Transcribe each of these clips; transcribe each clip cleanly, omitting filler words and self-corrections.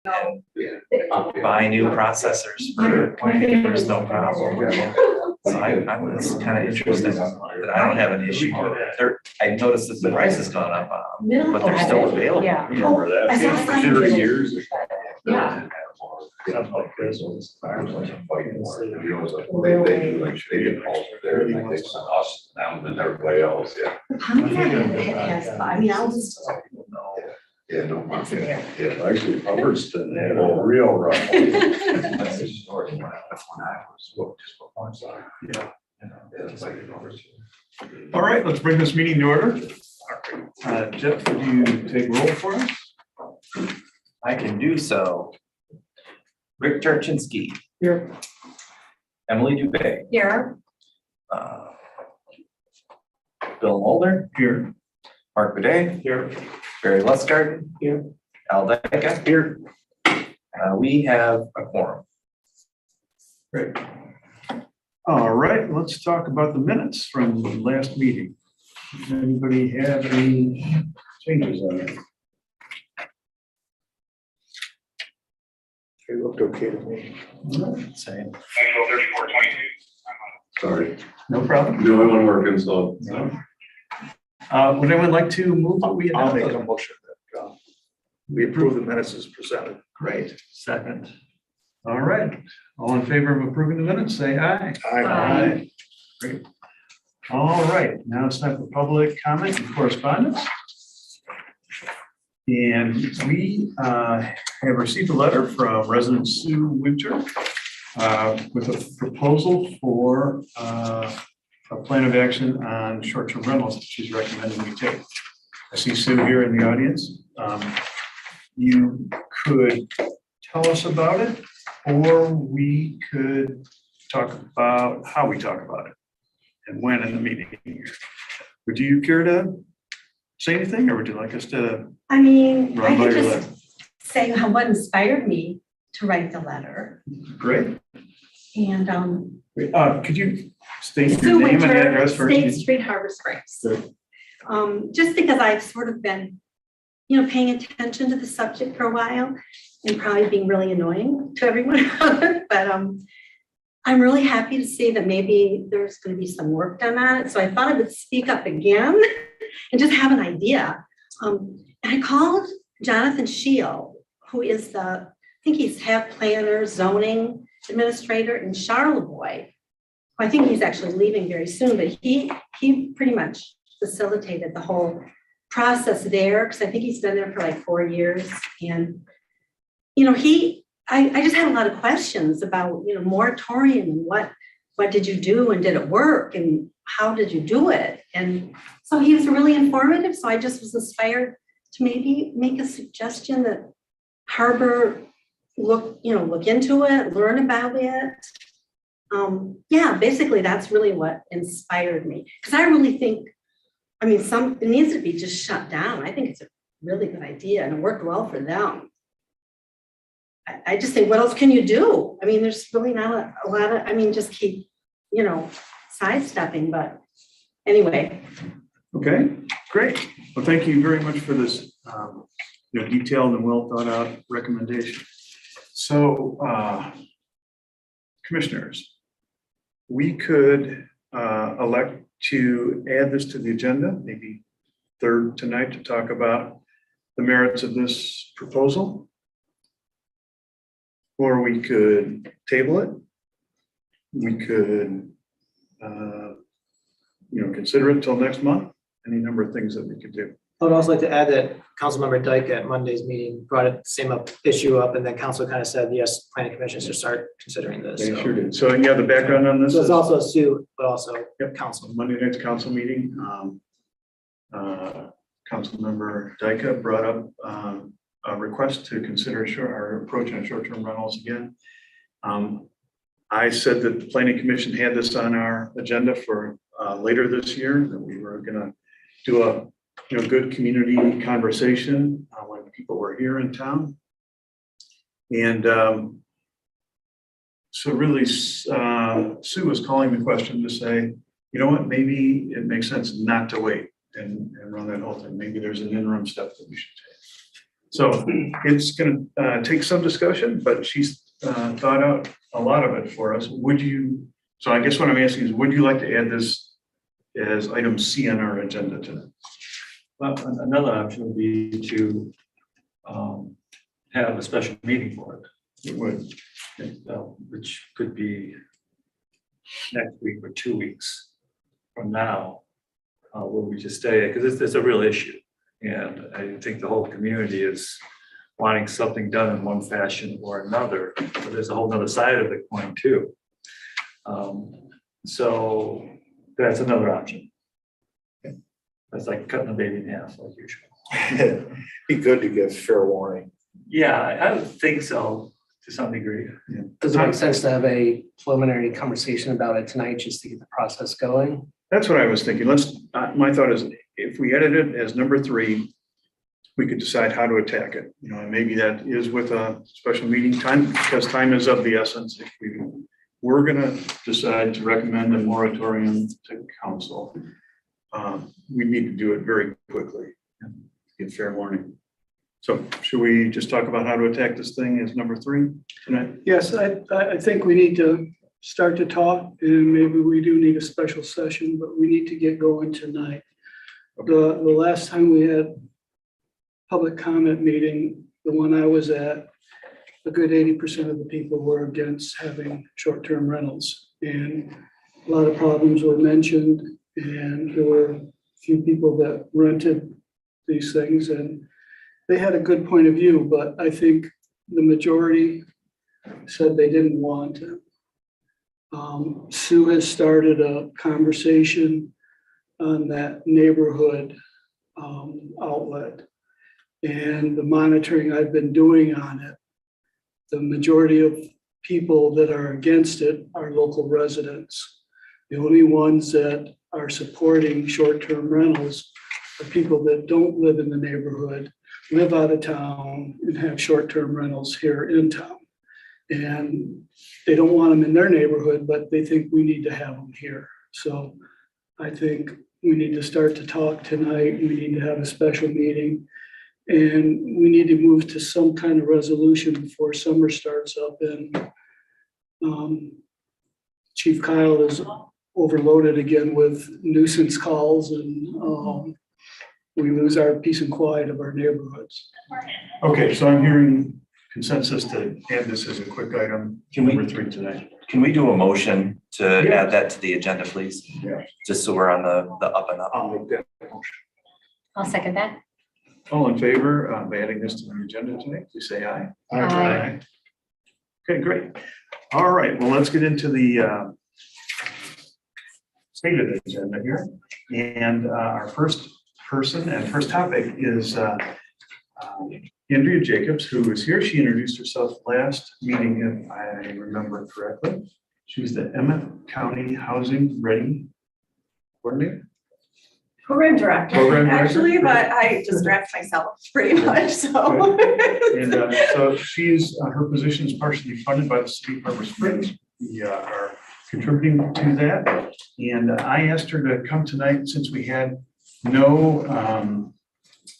and buy new processors for my neighbors, no problem. So I was kind of interested that I don't have an issue with it. I noticed that the price has gone up, but they're still available. Yeah. Remember that? For 30 years. Yeah. They do like they get calls there, and they send us down and everybody else, yeah. I mean, I'll just. Yeah, no, yeah, actually, Hubbardston had a real rough. All right, let's bring this meeting to order. Jeff, would you take roll for us? I can do so. Rick Turchinski. Here. Emily Dubé. Here. Bill Mulder. Here. Mark Bidet. Here. Barry Lustgarten. Here. Al Deca. Here. We have a quorum. Great. All right, let's talk about the minutes from the last meeting. Does anybody have any changes on it? It looked okay to me. Same. Sorry, No problem. the only one working, so. Would anyone like to move that we I'll adopt make those? a motion that we approve the minutes as presented. Great. Second. All right. All in favor of approving the minutes, say aye. Aye. Great. All right. Now it's time for public comment and correspondence. And we have received a letter from resident Sue Winter with a proposal for a plan of action on short-term rentals that she's recommending we take. I see Sue here in the audience. You could tell us about it, or we could talk about how we talk about it and when in the meeting. Would you care to say anything, or would you like us to I mean, I run by could your just letter? say what inspired me to write the letter. Great. And Could you state your Sue name and Winter, address first? State Street, Harbor Springs. Good. Just because I've sort of been, paying attention to the subject for a while and probably being really annoying to everyone. But I'm really happy to see that maybe there's going to be some work done on it. So I thought I would speak up again and just have an idea. And I called Jonathan Shield, who is I think he's half planner, zoning administrator in Charlevoix. I think he's actually leaving very soon, but he pretty much facilitated the whole process there, because I think he's been there for like 4 years. And, I just had a lot of questions about, moratorium and what did you do and did it work and how did you do it? And so he was really informative. So I just was inspired to maybe make a suggestion that Harbor look into it, learn about it. Basically that's really what inspired me. Because I really think, it needs to be just shut down. I think it's a really good idea and it worked well for them. I just think, what else can you do? There's really not a lot of, just keep, sidestepping, but anyway. Okay, great. Well, thank you very much for this detailed and well thought out recommendation. So, commissioners, we could elect to add this to the agenda, maybe third tonight, to talk about the merits of this proposal. Or we could table it. We could, consider it until next month. Any number of things that we could do. I would also like to add that Councilmember Dyke at Monday's meeting brought it same issue up, and then council kind of said, yes, planning commission should start considering this. They sure did. So you have the background on this? So it's also Sue, but also council. Monday night's council meeting. Councilmember Dyke brought up a request to consider our approach on short-term rentals again. I said that the planning commission had this on our agenda for later this year, that we were going to do a good community conversation when people were here in town. And so really Sue was calling the question to say, you know what, maybe it makes sense not to wait and run that whole thing. Maybe there's an interim step that we should take. So it's gonna take some discussion, but she's thought out a lot of it for us. So I guess what I'm asking is, would you like to add this as item C on our agenda tonight? Well, another option would be to have a special meeting for it, It would. which could be next week or 2 weeks from now, where we just stay, because it's a real issue. And I think the whole community is wanting something done in one fashion or another, but there's a whole other side of the coin too. So that's another option. That's like cutting a baby in half, like usual. Be good to give fair warning. Yeah, I would think so, to some degree. Does it make sense to have a preliminary conversation about it tonight, just to get the process going? That's what I was thinking. My thought is, if we edit it as number 3, we could decide how to attack it. And maybe that is with a special meeting time, because time is of the essence. If we're gonna decide to recommend a moratorium to council, we need to do it very quickly and give fair warning. So should we just talk about how to attack this thing as number 3 tonight? Yes, I think we need to start to talk, and maybe we do need a special session, but we need to get going tonight. The last time we had public comment meeting, the one I was at, a good 80% of the people were against having short-term rentals. And a lot of problems were mentioned, and there were a few people that rented these things, and they had a good point of view, but I think the majority said they didn't want to. Sue has started a conversation on that neighborhood outlet, and the monitoring I've been doing on it, the majority of people that are against it are local residents. The only ones that are supporting short-term rentals are people that don't live in the neighborhood, live out of town, and have short-term rentals here in town. And they don't want them in their neighborhood, but they think we need to have them here. So I think we need to start to talk tonight. We need to have a special meeting. And we need to move to some kind of resolution before summer starts up. And Chief Kyle is overloaded again with nuisance calls, and we lose our peace and quiet of our neighborhoods. Okay, so I'm hearing consensus to add this as a quick item, Can we- number 3 tonight. Can we do a motion to Yeah. add that to the agenda, please? Yeah. Just so we're on the up and up. I'll make that motion. I'll second that. All in favor of adding this to the agenda tonight, please say aye. Aye. Okay, great. All right, well, let's get into the state of the agenda here. And our first person and first topic is Andrea Jacobs, who is here. She introduced herself last meeting, if I remember correctly. She's the Emmett County Housing Ready Coordinator. Program director, Program director? actually, but I just draft myself pretty much, so. And so her position is partially funded by the city of Harbor Springs. We are contributing to that. And I asked her to come tonight since we had no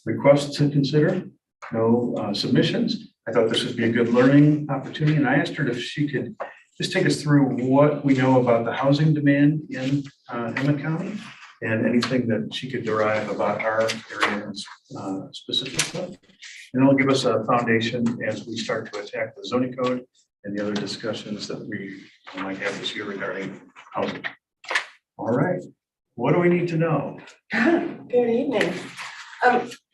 requests to consider, no submissions. I thought this would be a good learning opportunity. And I asked her if she could just take us through what we know about the housing demand in Emmett County and anything that she could derive about our area specifically. And it'll give us a foundation as we start to attack the zoning code and the other discussions that we might have this year regarding housing. All right, what do we need to know? Good evening.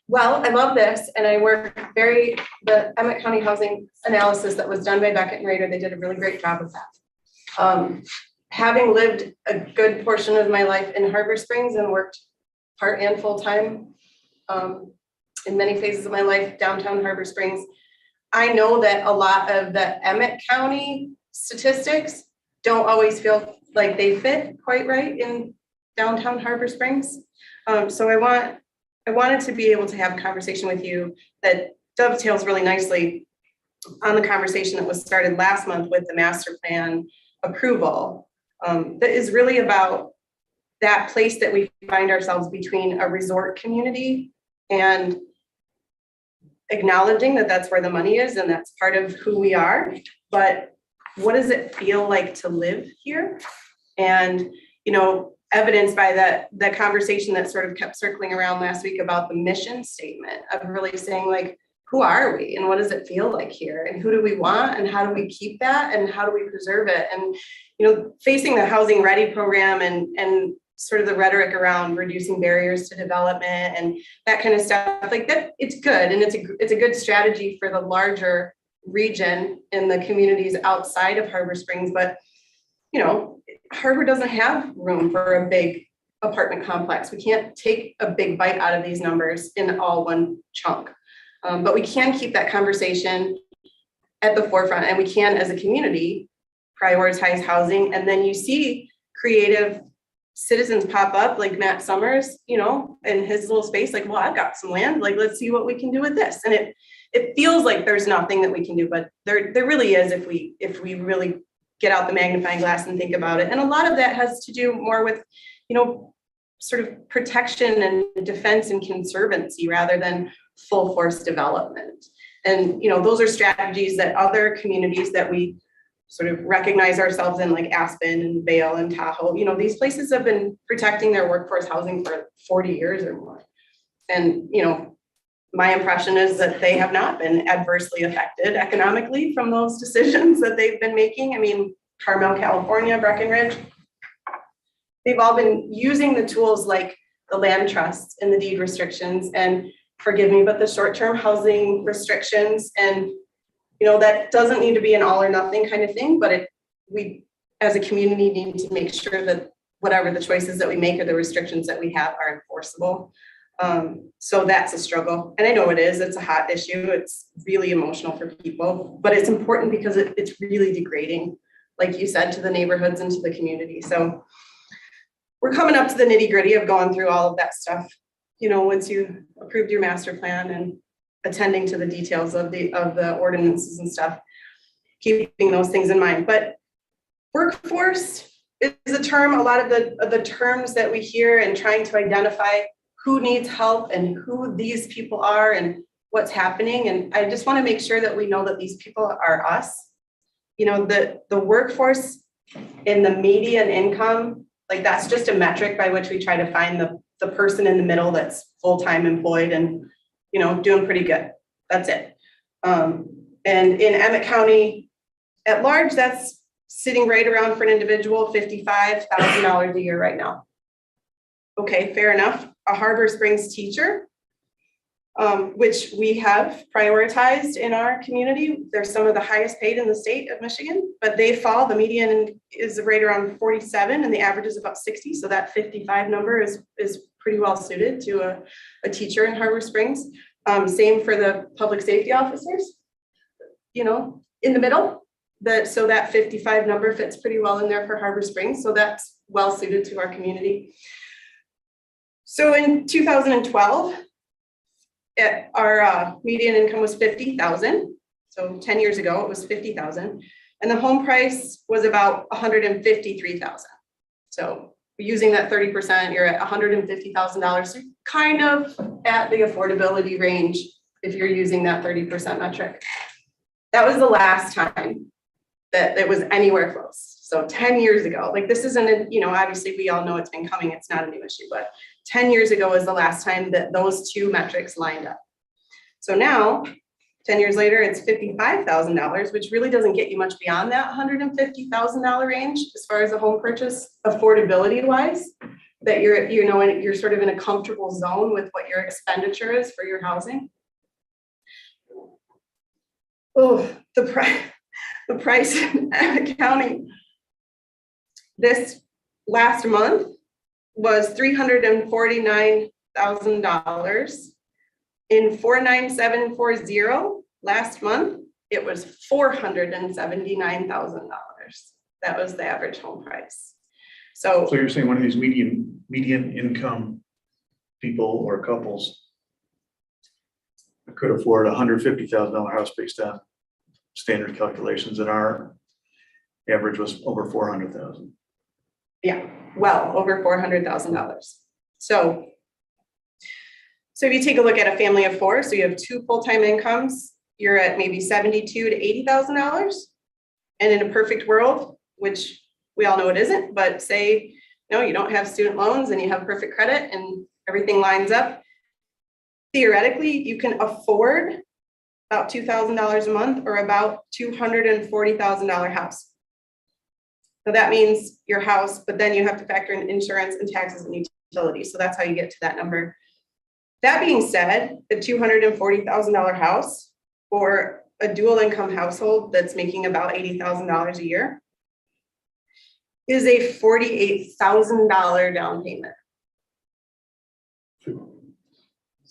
Well, I love this, and I work the Emmett County housing analysis that was done by Beckett and Rader, they did a really great job of that. Having lived a good portion of my life in Harbor Springs and worked part and full-time in many phases of my life downtown Harbor Springs, I know that a lot of the Emmett County statistics don't always feel like they fit quite right in downtown Harbor Springs. So I wanted to be able to have a conversation with you that dovetails really nicely on the conversation that was started last month with the master plan approval. That is really about that place that we find ourselves between a resort community and acknowledging that that's where the money is and that's part of who we are. But what does it feel like to live here? And, you know, evidenced by the conversation that sort of kept circling around last week about the mission statement of really saying like, who are we and what does it feel like here? And who do we want and how do we keep that and how do we preserve it? And, you know, facing the Housing Ready program and sort of the rhetoric around reducing barriers to development and that kind of stuff like that, it's good. And it's a good strategy for the larger region in the communities outside of Harbor Springs. But, you know, Harbor doesn't have room for a big apartment complex. We can't take a big bite out of these numbers in all one chunk. But we can keep that conversation at the forefront and we can, as a community, prioritize housing. And then you see creative citizens pop up like Matt Summers, you know, in his little space, like, well, I've got some land, like, let's see what we can do with this. And it feels like there's nothing that we can do, but there really is if we really get out the magnifying glass and think about it. And a lot of that has to do more with, you know, sort of protection and defense and conservancy rather than full force development. And, you know, those are strategies that other communities that we sort of recognize ourselves in, like Aspen and Vail and Tahoe, you know, these places have been protecting their workforce housing for 40 years or more. And, you know, my impression is that they have not been adversely affected economically from those decisions that they've been making. I mean, Carmel, California, Breckenridge, they've all been using the tools like the land trusts and the deed restrictions and, forgive me, but the short-term housing restrictions. And, you know, that doesn't need to be an all or nothing kind of thing, but we as a community need to make sure that whatever the choices that we make or the restrictions that we have are enforceable. So that's a struggle. And I know it is, it's a hot issue. It's really emotional for people, but it's important because it's really degrading, like you said, to the neighborhoods and to the community. So we're coming up to the nitty gritty of going through all of that stuff. You know, once you approved your master plan and attending to the details of the ordinances and stuff, keeping those things in mind. But workforce is a term, a lot of the terms that we hear and trying to identify who needs help and who these people are and what's happening. And I just want to make sure that we know that these people are us. You know, the workforce in the median income, like that's just a metric by which we try to find the person in the middle that's full-time employed and, you know, doing pretty good. That's it. And in Emmett County at large, that's sitting right around for an individual $55,000 a year right now. Okay, fair enough. A Harbor Springs teacher, which we have prioritized in our community. They're some of the highest paid in the state of Michigan, but they fall, the median is right around 47 and the average is about 60. So that 55 number is pretty well suited to a teacher in Harbor Springs. Same for the public safety officers, you know, in the middle. So that 55 number fits pretty well in there for Harbor Springs. So that's well suited to our community. So in 2012, our median income was 50,000. So 10 years ago, it was 50,000. And the home price was about 153,000. So using that 30%, you're at $150,000. So kind of at the affordability range if you're using that 30% metric. That was the last time that it was anywhere close. So 10 years ago, like this isn't, you know, obviously we all know it's been coming, it's not a new issue, but 10 years ago was the last time that those two metrics lined up. So now, 10 years later, it's $55,000, which really doesn't get you much beyond that $150,000 range as far as a home purchase affordability wise, that you're sort of in a comfortable zone with what your expenditure is for your housing. Oh, the price in Emmett County this last month was $349,000. In 49740 last month, it was $479,000. That was the average home price. So you're saying one of these median income people or couples could afford a $150,000 house based on standard calculations, and our average was over 400,000. Yeah, well over $400,000. So So if you take a look at a family of four, so you have two full-time incomes, you're at maybe $72,000 to $80,000. And in a perfect world, which we all know it isn't, but say, no, you don't have student loans and you have perfect credit and everything lines up. Theoretically, you can afford about $2,000 a month or about $240,000 house. So that means your house, but then you have to factor in insurance and taxes and utilities. So that's how you get to that number. That being said, the $240,000 house for a dual income household that's making about $80,000 a year is a $48,000 down payment.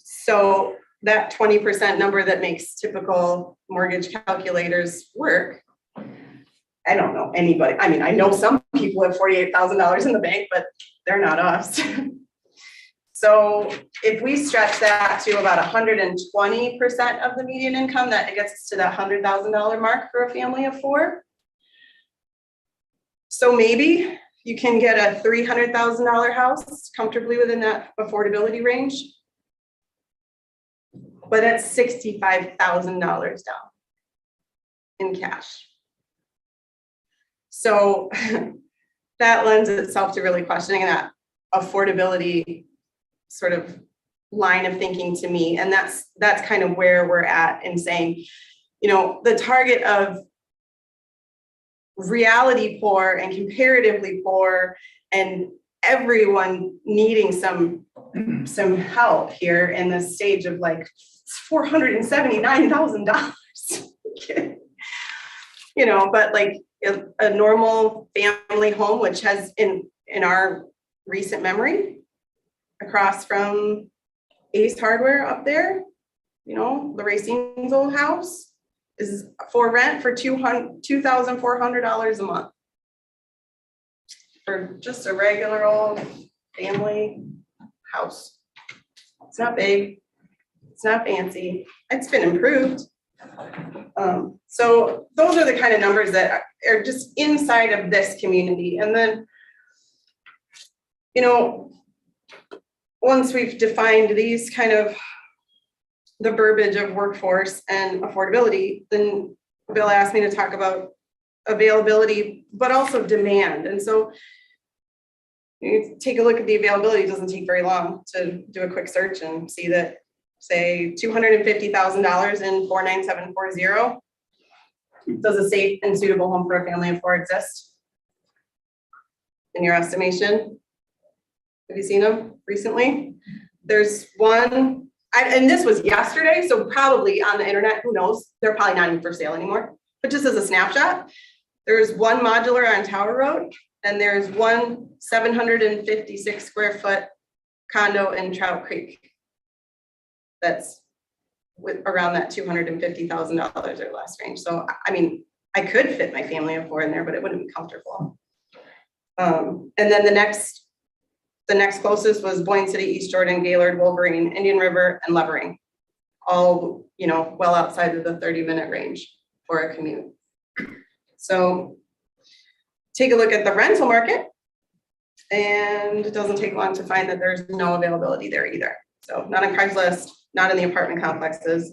So that 20% number that makes typical mortgage calculators work. I don't know anybody. I mean, I know some people have $48,000 in the bank, but they're not us. So if we stretch that to about 120% of the median income, that gets us to that $100,000 mark for a family of four. So maybe you can get a $300,000 house comfortably within that affordability range. But that's $65,000 down in cash. So that lends itself to really questioning that affordability sort of line of thinking to me. And that's kind of where we're at in saying, you know, the target of reality poor and comparatively poor and everyone needing some help here in this stage of like $479,000. You know, but like a normal family home, which has in our recent memory, across from Ace Hardware up there, you know, the Racine's old house is for rent for $2,400 a month for just a regular old family house. It's not big, it's not fancy, it's been improved. So those are the kind of numbers that are just inside of this community. And then, you know, once we've defined these kind of the verbiage of workforce and affordability, then Bill asked me to talk about availability, but also demand. And so you take a look at the availability. It doesn't take very long to do a quick search and see that, say, $250,000 in 49740. Does a safe and suitable home for a family of four exist? In your estimation? Have you seen them recently? There's one, and this was yesterday, so probably on the internet, who knows? They're probably not even for sale anymore. But just as a snapshot, there's one modular on Tower Road, and there's one 756 square foot condo in Trout Creek. That's with around that $250,000 or less range. So, I mean, I could fit my family of four in there, but it wouldn't be comfortable. And then the next closest was Boyne City, East Jordan, Gaylord, Wolverine, Indian River, and Levering. All, you know, well outside of the 30-minute range for a commute. So take a look at the rental market, and it doesn't take long to find that there's no availability there either. So not on Craigslist, not in the apartment complexes,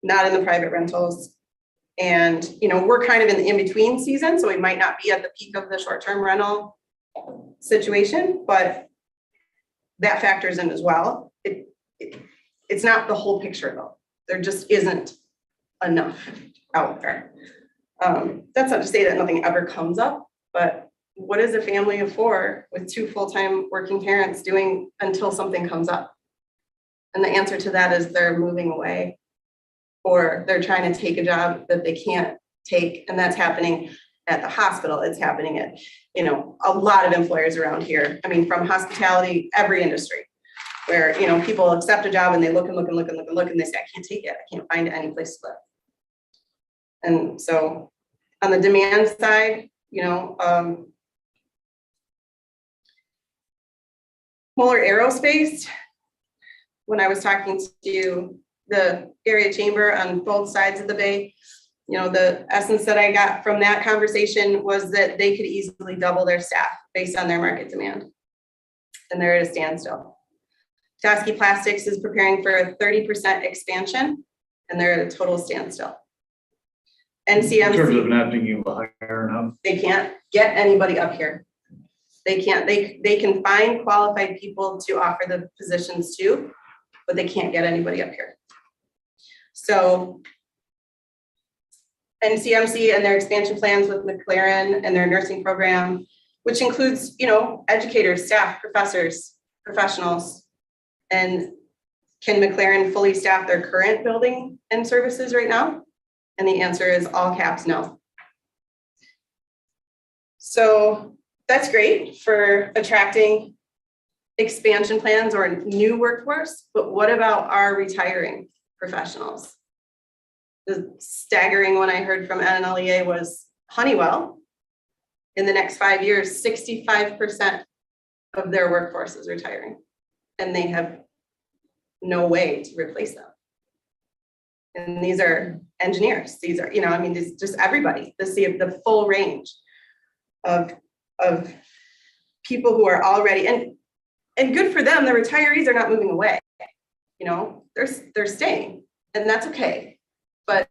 not in the private rentals. And, you know, we're kind of in the in-between season, so we might not be at the peak of the short-term rental situation, but that factors in as well. It's not the whole picture though. There just isn't enough out there. That's not to say that nothing ever comes up, but what is a family of four with two full-time working parents doing until something comes up? And the answer to that is they're moving away, or they're trying to take a job that they can't take. And that's happening at the hospital. It's happening at, you know, a lot of employers around here. I mean, from hospitality, every industry, where, you know, people accept a job and they look and look and look and look and look and they say, I can't take it. I can't find any place to live. And so on the demand side, you know, Moeller Aerospace, when I was talking to the area chamber on both sides of the bay, you know, the essence that I got from that conversation was that they could easily double their staff based on their market demand. And they're at a standstill. Dasky Plastics is preparing for a 30% expansion, and they're at a total standstill. In terms of NCMC, not being able to hire enough. they can't get anybody up here. They can't, they can find qualified people to offer the positions to, but they can't get anybody up here. So NCMC and their expansion plans with McLaren and their nursing program, which includes, you know, educators, staff, professors, professionals. And can McLaren fully staff their current building and services right now? And the answer is all caps no. So that's great for attracting expansion plans or new workforce, but what about our retiring professionals? The staggering one I heard from NLEA was Honeywell. In the next 5 years, 65% of their workforce is retiring, and they have no way to replace them. And these are engineers. These are, you know, I mean, this just everybody. The full range of people who are already, and good for them, the retirees are not moving away. You know, they're staying, and that's okay. But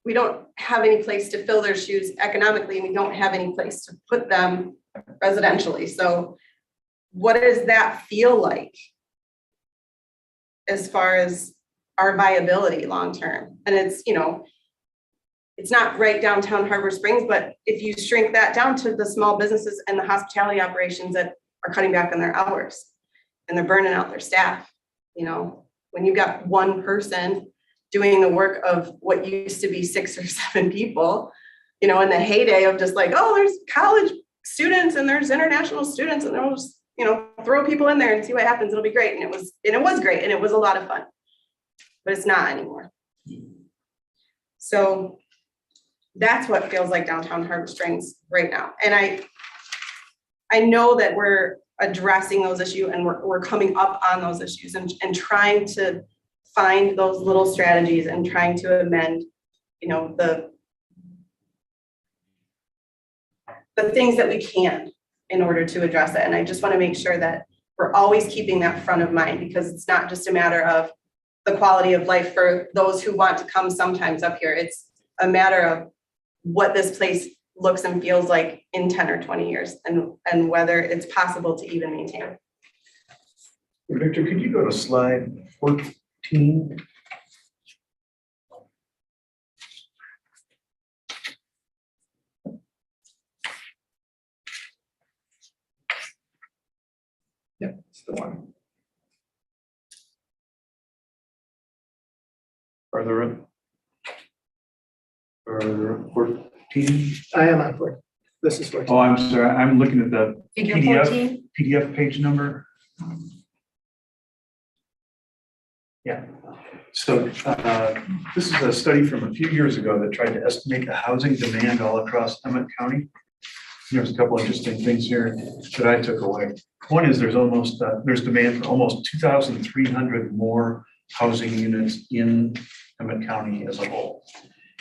we don't have any place to fill their shoes economically, and we don't have any place to put them residentially. So what does that feel like as far as our viability long-term? And it's, you know, it's not right downtown Harbor Springs, but if you shrink that down to the small businesses and the hospitality operations that are cutting back on their hours and they're burning out their staff, you know, when you've got one person doing the work of what used to be 6 or 7 people, you know, in the heyday of just like, oh, there's college students and there's international students, and they'll just, you know, throw people in there and see what happens. It'll be great. And it was great, and it was a lot of fun, but it's not anymore. So that's what feels like downtown Harbor Springs right now. And I know that we're addressing those issues, and we're coming up on those issues and trying to find those little strategies and trying to amend, you know, the things that we can in order to address it. And I just want to make sure that we're always keeping that front of mind, because it's not just a matter of the quality of life for those who want to come sometimes up here. It's a matter of what this place looks and feels like in 10 or 20 years, and whether it's possible to even maintain. Victor, could you go to slide 14? Yep, it's the one. Are there 14? I am on board. This is 14. Oh, I'm sorry. I'm looking at the Figure PDF 14. PDF page number. Yeah. So this is a study from a few years ago that tried to estimate the housing demand all across Emmett County. There's a couple interesting things here that I took away. One is there's demand for almost 2,300 more housing units in Emmett County as a whole.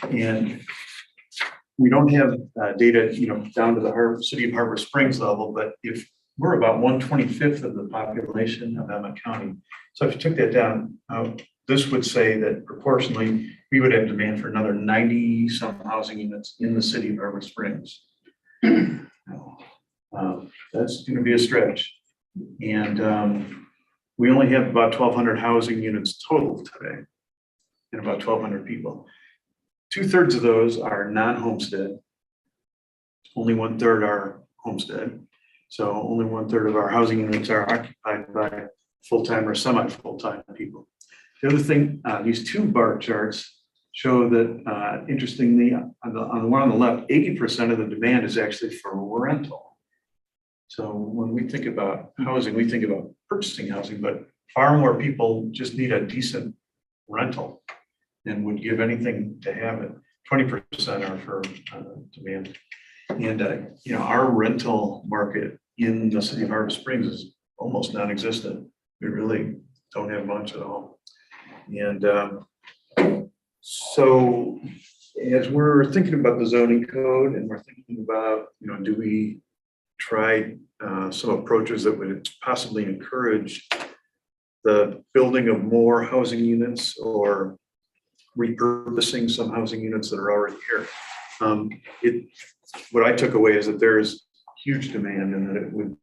And we don't have data, you know, down to the city of Harbor Springs level, but if we're about 1/25 of the population of Emmett County. So if you took that down, this would say that proportionally, we would have demand for another 90 some housing units in the city of Harbor Springs. That's going to be a stretch. And we only have about 1,200 housing units total today, and about 1,200 people. 2/3 of those are non-homestead. Only 1/3 are homestead. So only 1/3 of our housing units are occupied by full-time or semi-full-time people. The other thing, these two bar charts show that, interestingly, on the one on the left, 80% of the demand is actually for rental. So when we think about housing, we think about purchasing housing, but far more people just need a decent rental and would give anything to have it. 20% are for demand. And, you know, our rental market in the city of Harbor Springs is almost non-existent. We really don't have much at all. And so as we're thinking about the zoning code, and we're thinking about, you know, do we try some approaches that would possibly encourage the building of more housing units or repurposing some housing units that are already here. What I took away is that there is huge demand and that it would,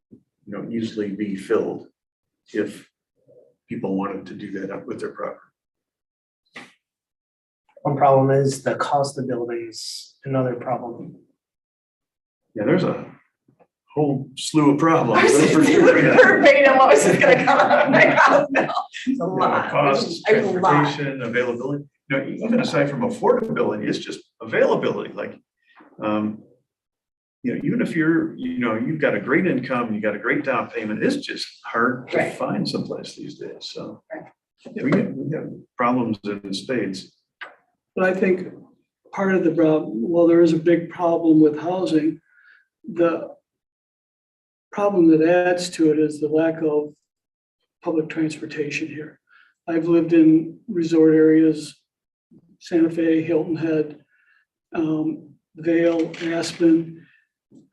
easily be filled if people wanted to do that up with their property. One problem is the cost of building is another problem. Yeah, there's a whole slew of problems. That's for sure. Yeah. Verbatim, what was just gonna come out of my mouth now. It's a lot. Costs, There's a lot. transportation, availability, even aside from affordability, it's just availability, like, even if you've got a great income, you got a great down payment, it's just hard to Right. find someplace these days, so. Right. Yeah, we have problems in spades. But I think part of the problem, well, there is a big problem with housing. The problem that adds to it is the lack of public transportation here. I've lived in resort areas, Santa Fe, Hilton Head, Vail, Aspen.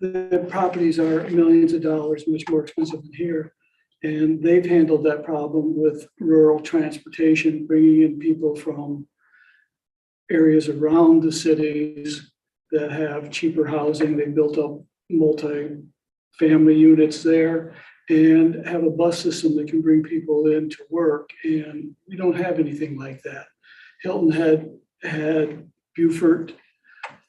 The properties are millions of dollars, much more expensive than here. And they've handled that problem with rural transportation, bringing in people from areas around the cities that have cheaper housing. They built up multi-family units there and have a bus system that can bring people in to work. And we don't have anything like that. Hilton had Beaufort,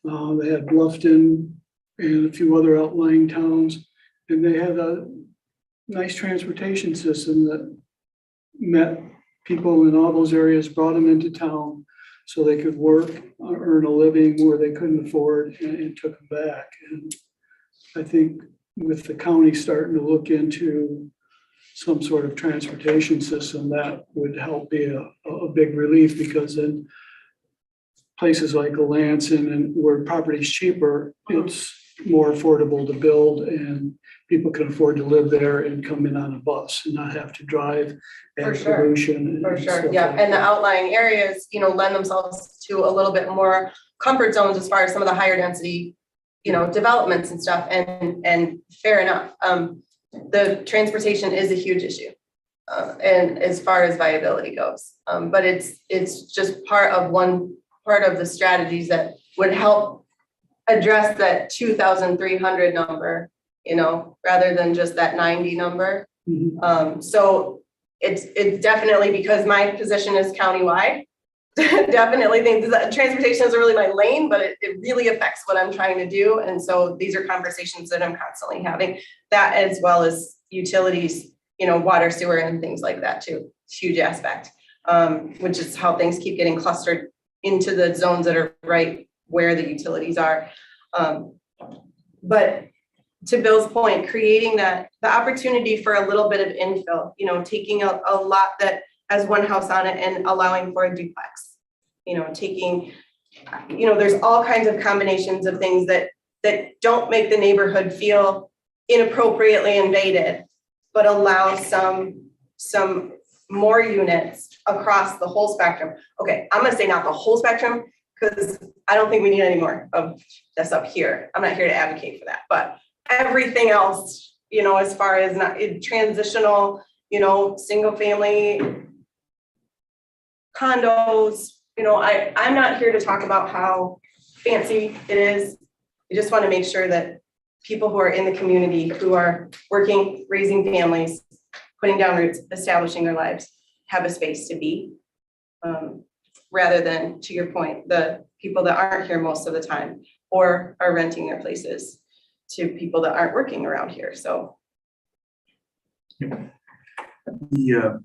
they had Bluffton and a few other outlying towns. And they had a nice transportation system that met people in all those areas, brought them into town so they could work, earn a living where they couldn't afford, and took them back. And I think with the county starting to look into some sort of transportation system, that would help be a big relief, because in places like Lansing and where property's cheaper, it's more affordable to build and people can afford to live there and come in on a bus and not have to drive For and sure. pollution. For and sure, stuff yeah, like and the that. outlying areas, lend themselves to a little bit more comfort zones as far as some of the higher density, developments and stuff, and fair enough. The transportation is a huge issue. And as far as viability goes, but it's just part of the strategies that would help address that 2,300 number, rather than just that 90 number. Mhm. So it's definitely, because my position is countywide, definitely think that transportation isn't really my lane, but it really affects what I'm trying to do. And so these are conversations that I'm constantly having, that as well as utilities, water, sewer, and things like that too. Huge aspect, which is how things keep getting clustered into the zones that are right where the utilities are. But to Bill's point, creating the opportunity for a little bit of infill, taking a lot that has one house on it and allowing for a duplex, there's all kinds of combinations of things that don't make the neighborhood feel inappropriately invaded, but allow some more units across the whole spectrum. Okay, I'm gonna say not the whole spectrum, because I don't think we need any more of this up here. I'm not here to advocate for that, but everything else, as far as transitional, single family condos, I'm not here to talk about how fancy it is. I just want to make sure that people who are in the community, who are working, raising families, putting down roots, establishing their lives, have a space to be. Rather than, to your point, the people that aren't here most of the time or are renting their places to people that aren't working around here, so. If you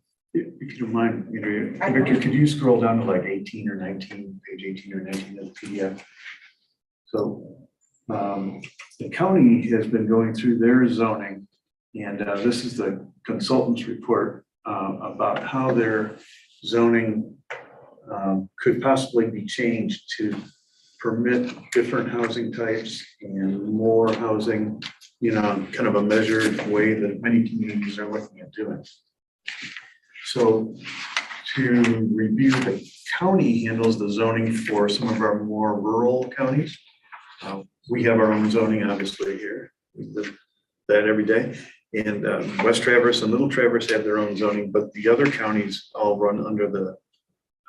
don't mind, Victor, could you scroll down to like 18 or 19, page 18 or 19 of the PDF? So the county has been going through their zoning, and this is the consultant's report about how their zoning could possibly be changed to permit different housing types and more housing, kind of a measured way that many communities are looking at doing. So to review, the county handles the zoning for some of our more rural counties. We have our own zoning, obviously, here. We live that every day. And West Traverse and Little Traverse have their own zoning, but the other counties all run under the,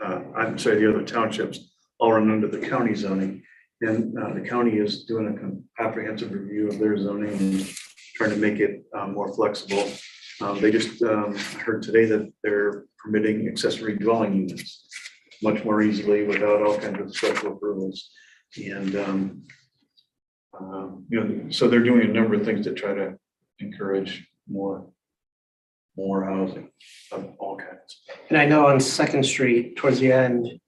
I'm sorry, the other townships all run under the county zoning. And the county is doing a comprehensive review of their zoning and trying to make it more flexible. They just heard today that they're permitting accessory dwelling units much more easily without all kinds of special approvals. And so they're doing a number of things to try to encourage more housing of all kinds. And I know on Second Street towards the end,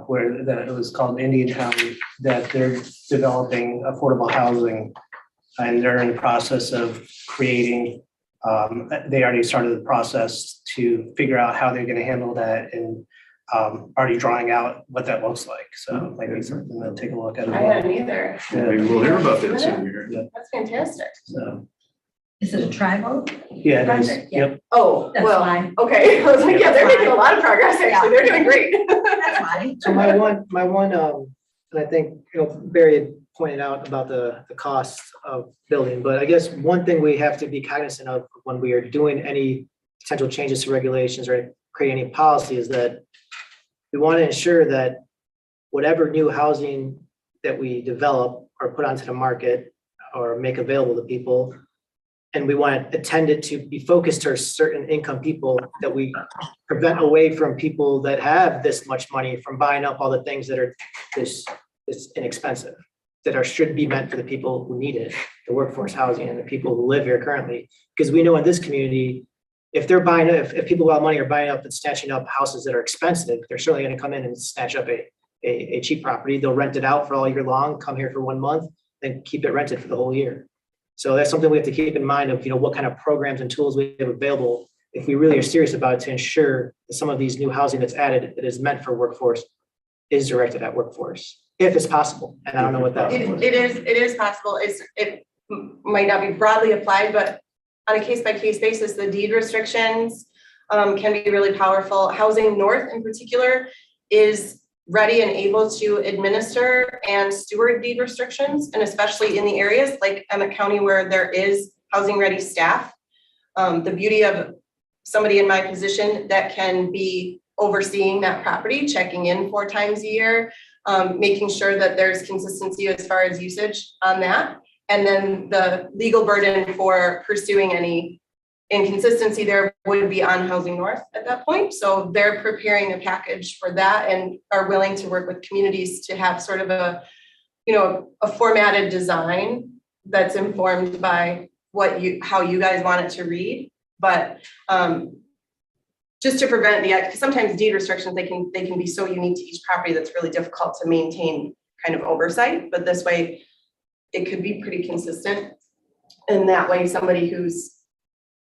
where that it was called Indian Town, that they're developing affordable housing. And they're in the process of creating, they already started the process to figure out how they're gonna handle that and already drawing out what that looks like. So maybe something they'll take a look at. as I well. hadn't either. Maybe we'll hear about that soon here. That's fantastic. So, Is it a tribal? yeah, it is. Project, yeah. Yep. Oh, That's well, fine. okay. I was like, yeah, they're making a lot of progress, actually. They're doing great. That's fine. So my one, and I think, Barry had pointed out about the cost of building, but I guess one thing we have to be cognizant of when we are doing any potential changes to regulations or create any policy is that we want to ensure that whatever new housing that we develop or put onto the market or make available to people, and we want to attend it to be focused to certain income people, that we prevent away from people that have this much money from buying up all the things that are this inexpensive, that should be meant for the people who need it, the workforce housing and the people who live here currently. Because we know in this community, if they're buying, if people without money are buying up and snatching up houses that are expensive, they're certainly going to come in and snatch up a cheap property. They'll rent it out for all year long, come here for 1 month, and keep it rented for the whole year. So that's something we have to keep in mind of, what kind of programs and tools we have available if we really are serious about it, to ensure that some of these new housing that's added that is meant for workforce is directed at workforce, if it's possible. And I don't know what that is. It is possible. It might not be broadly applied, but on a case-by-case basis, the deed restrictions can be really powerful. Housing North in particular is ready and able to administer and steward deed restrictions, and especially in the areas like Emmett County where there is housing ready staff. The beauty of somebody in my position that can be overseeing that property, checking in 4 times a year, making sure that there's consistency as far as usage on that. And then the legal burden for pursuing any inconsistency there would be on Housing North at that point. So they're preparing a package for that and are willing to work with communities to have sort of a formatted design that's informed by how you guys want it to read. But just to prevent because sometimes deed restrictions, they can be so unique to each property that's really difficult to maintain kind of oversight. But this way, it could be pretty consistent. And that way, somebody who's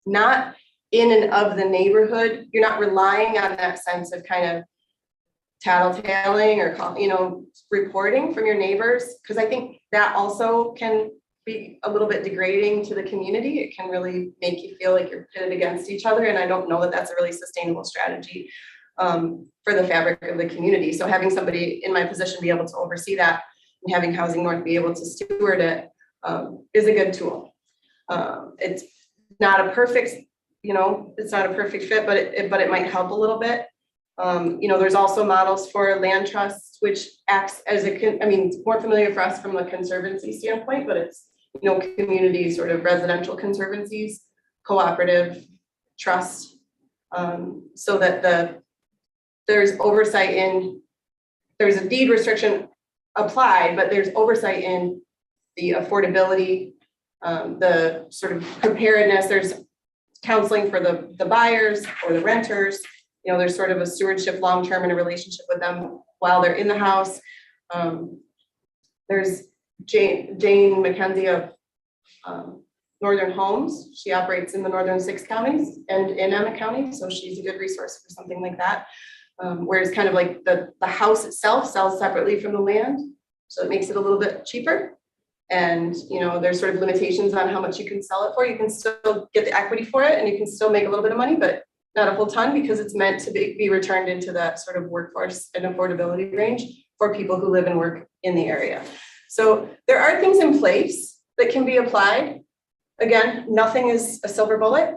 not in and of the neighborhood, you're not relying on that sense of kind of tattletaling or, reporting from your neighbors. Because I think that also can be a little bit degrading to the community. It can really make you feel like you're pitted against each other. And I don't know that that's a really sustainable strategy for the fabric of the community. So having somebody in my position be able to oversee that and having Housing North be able to steward it is a good tool. It's not a perfect, it's not a perfect fit, but it might help a little bit. There's also models for land trusts, which acts as it's more familiar for us from the conservancy standpoint, but it's, community sort of residential conservancies, cooperative trust, so that there's oversight there's a deed restriction applied, but there's oversight in the affordability, the sort of preparedness. There's counseling for the buyers or the renters. There's sort of a stewardship long-term in a relationship with them while they're in the house. There's Jane McKenzie of Northern Homes. She operates in the northern 6 counties and in Emmett County, so she's a good resource for something like that. Whereas kind of like the house itself sells separately from the land, so it makes it a little bit cheaper. And there's sort of limitations on how much you can sell it for. You can still get the equity for it, and you can still make a little bit of money, but not a full ton, because it's meant to be returned into that sort of workforce and affordability range for people who live and work in the area. So there are things in place that can be applied. again, nothing is a silver bullet.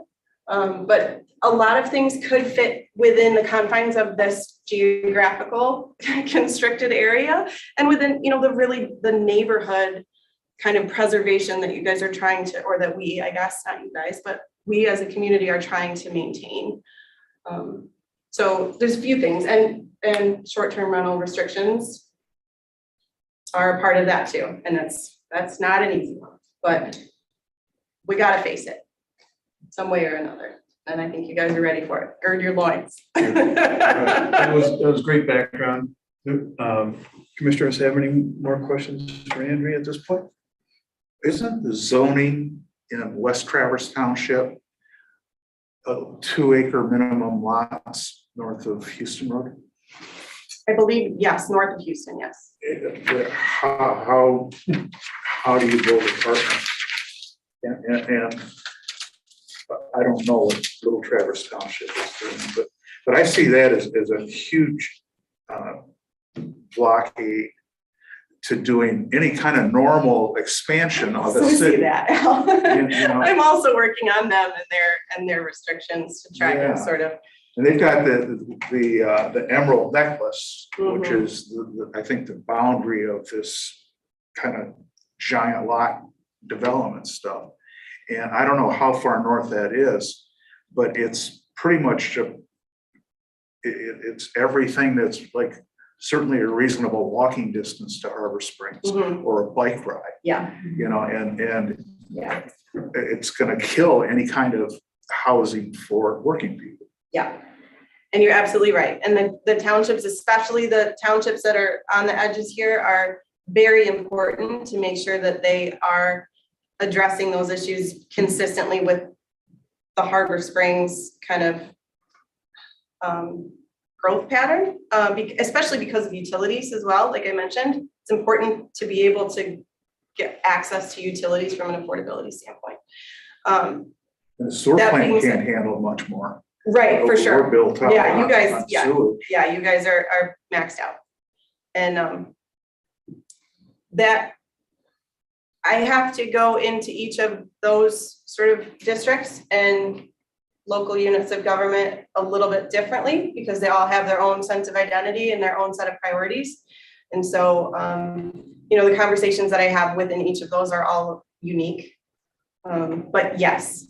But a lot of things could fit within the confines of this geographical constricted area and within, the neighborhood kind of preservation that you guys are trying to, or that we, I guess, not you guys, but we as a community are trying to maintain. So there's a few things, and short-term rental restrictions are a part of that too. And that's not an easy one, but we gotta face it some way or another. And I think you guys are ready for it. Gird your loins. That was great background. Commissioners have any more questions for Andrea at this point? Isn't the zoning in West Traverse Township 2-acre minimum lots north of Houston Road? I believe, yes, north of Houston, yes. How do you build apartments? And I don't know what Little Traverse Township is doing, but I see that as a huge blockade to doing any kind of normal expansion of the So see city. that, Al. You know. I'm also working on them and their restrictions to try Yeah. to sort of. And they've got the emerald necklace, which Mhm. is I think the boundary of this kind of giant lot development stuff. And I don't know how far north that is, but it's pretty much it's everything that's like certainly a reasonable walking distance to Harbor Springs Mhm. or a bike ride, Yeah, and yeah, it's going to kill any kind of housing for working people. yeah. And you're absolutely right. And the townships, especially the townships that are on the edges here, are very important to make sure that they are addressing those issues consistently with the Harbor Springs kind of growth pattern, especially because of utilities as well. Like I mentioned, it's important to be able to get access to utilities from an affordability standpoint. And the sewer That plant being can't said- handle much more. Right, for We're sure. built up Yeah, you on- guys- on yeah. sewage. Yeah, you guys are maxed out. And that I have to go into each of those sort of districts and local units of government a little bit differently because they all have their own sense of identity and their own set of priorities. And so, the conversations that I have within each of those are all unique. But yes,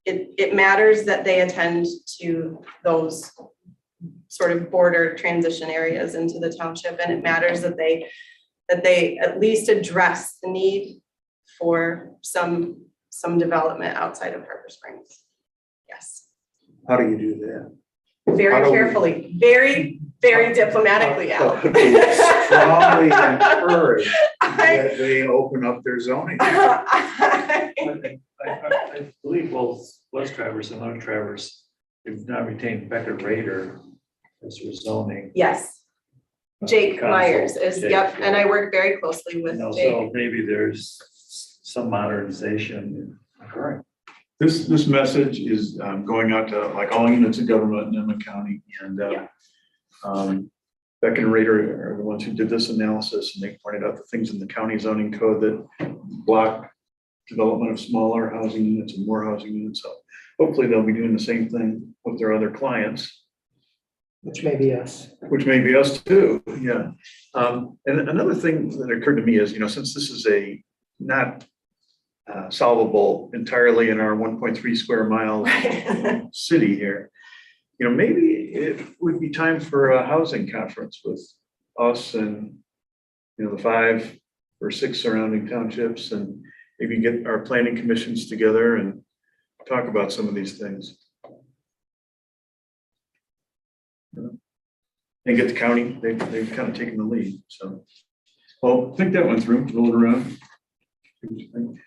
it matters that they attend to those sort of border transition areas into the township, and it matters that they at least address the need for some development outside of Harbor Springs. Yes, How do you do that? very How do we- carefully, very, very diplomatically, Al. Strongly encourage that they open up their zoning. I believe both West Traverse and North Traverse, they've now retained Becker Raider as their zoning. Yes, Jake counsel. Myers is, Jake, yep, and yeah. I work very closely with So Jake. maybe there's some modernization occurring. This message is going out to like all units of government in Emmett County, and Beck and Rader are the ones who did this analysis, and they pointed out the things in the county zoning code that block development of smaller housing units and more housing units. So hopefully they'll be doing the same thing with their other clients, Which may be us. which may be us too. Yeah. And another thing that occurred to me is, since this is a not solvable entirely in our 1.3 square mile city here, maybe it would be time for a housing conference with us and, the 5 or 6 surrounding townships, and maybe get our planning commissions together and talk about some of these things. And get the county, they've kind of taken the lead, so. Well, think that one through, roll it around.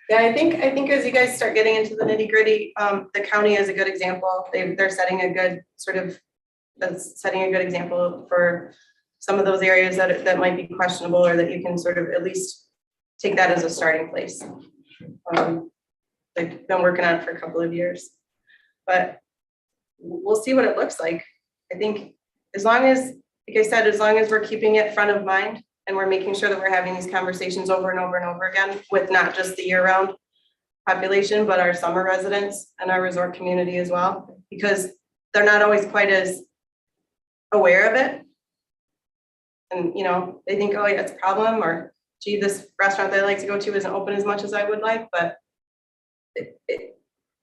Yeah, I think as you guys start getting into the nitty gritty, the county is a good example. They're setting a good example for some of those areas that might be questionable, or that you can sort of at least take that as a starting place. They've been working on it for a couple of years, but we'll see what it looks like. I think as long as we're keeping it front of mind, and we're making sure that we're having these conversations over and over and over again with not just the year round population, but our summer residents and our resort community as well, because they're not always quite as aware of it. And, you know, they think, oh, yeah, it's a problem, or gee, this restaurant that I like to go to isn't open as much as I would like, but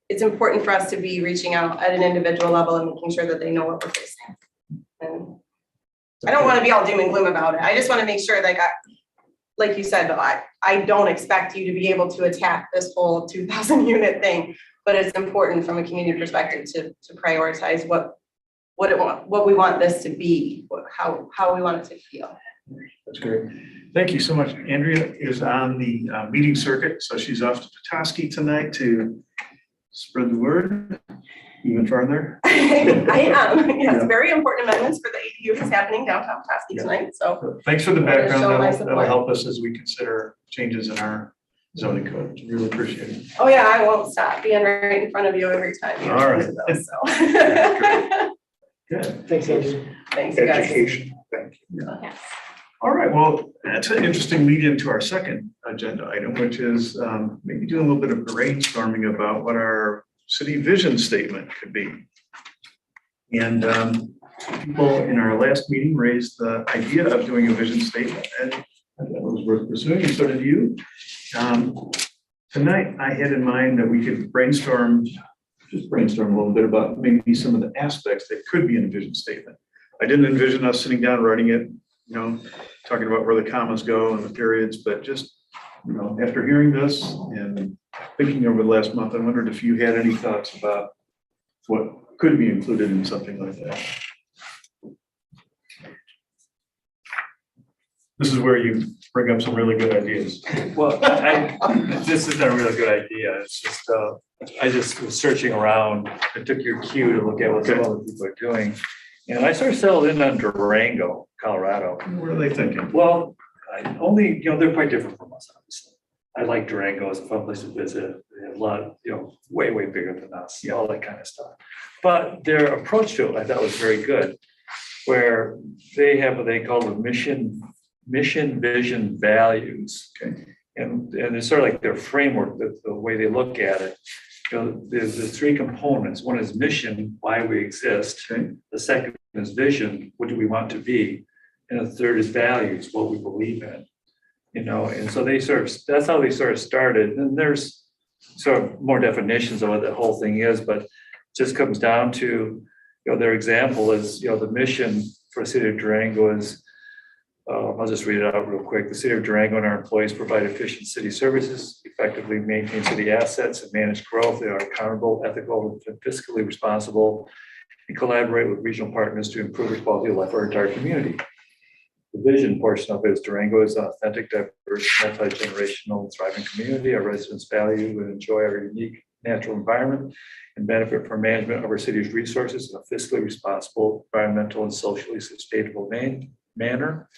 it's important for us to be reaching out at an individual level and making sure that they know what we're facing. And I don't want to be all doom and gloom about it. I just want to make sure that like you said, I don't expect you to be able to attack this whole 2,000 unit thing, but it's important from a community perspective to prioritize what we want this to be, how we want it to feel. That's great. Thank you so much. Andrea is on the meeting circuit, so she's off to Petoskey tonight to spread the word even farther. I am, yes, Yeah. very important amendments for the ADU is happening downtown Petoskey tonight, so. Thanks for the I wanna background. show my That'll support. help us as we consider changes in our zoning code. Really appreciate it. Oh, yeah, I won't stop being right in front of you every time. you All right. do those, so. Good. Thanks, Andrew. Thanks, you guys. Education, thank you. Yes. All right, well, that's an interesting lead into our second agenda item, which is maybe doing a little bit of brainstorming about what our city vision statement could be. And people in our last meeting raised the idea of doing a vision statement, and that was worth pursuing, and so did you. Tonight, I had in mind that we could brainstorm a little bit about maybe some of the aspects that could be in a vision statement. I didn't envision us sitting down, writing it, you know, talking about where the commas go and the periods, but just, you know, after hearing this and thinking over the last month, I wondered if you had any thoughts about what could be included in something like that. This is where you bring up some really good ideas. Well, this isn't a really good idea. It's just, I just was searching around. I took your cue to look at what some other people are doing. And I sort of settled in on Durango, Colorado. What are they thinking? Well, they're quite different from us, obviously. I like Durango as a fun place to visit. They have a lot of, way, way bigger than us, all that kind of stuff. But their approach to it, I thought was very good, where they have what they call the mission, vision, values. Okay. And it's sort of like their framework, the way they look at it. There's the three components. One is mission, why we exist. Okay. The second is vision, what do we want to be? And the third is values, what we believe in. And so that's how they sort of started. And there's sort of more definitions of what that whole thing is, but it just comes down to, their example is, the mission for the city of Durango is, I'll just read it out real quick. The city of Durango and our employees provide efficient city services, effectively maintain city assets and manage growth. They are accountable, ethical, and fiscally responsible, and collaborate with regional partners to improve the quality of life for our entire community. The vision portion of it is Durango is an authentic, diverse, multi-generational, thriving community. Our residents value and enjoy our unique natural environment and benefit from management of our city's resources in a fiscally responsible, environmental, and socially sustainable manner.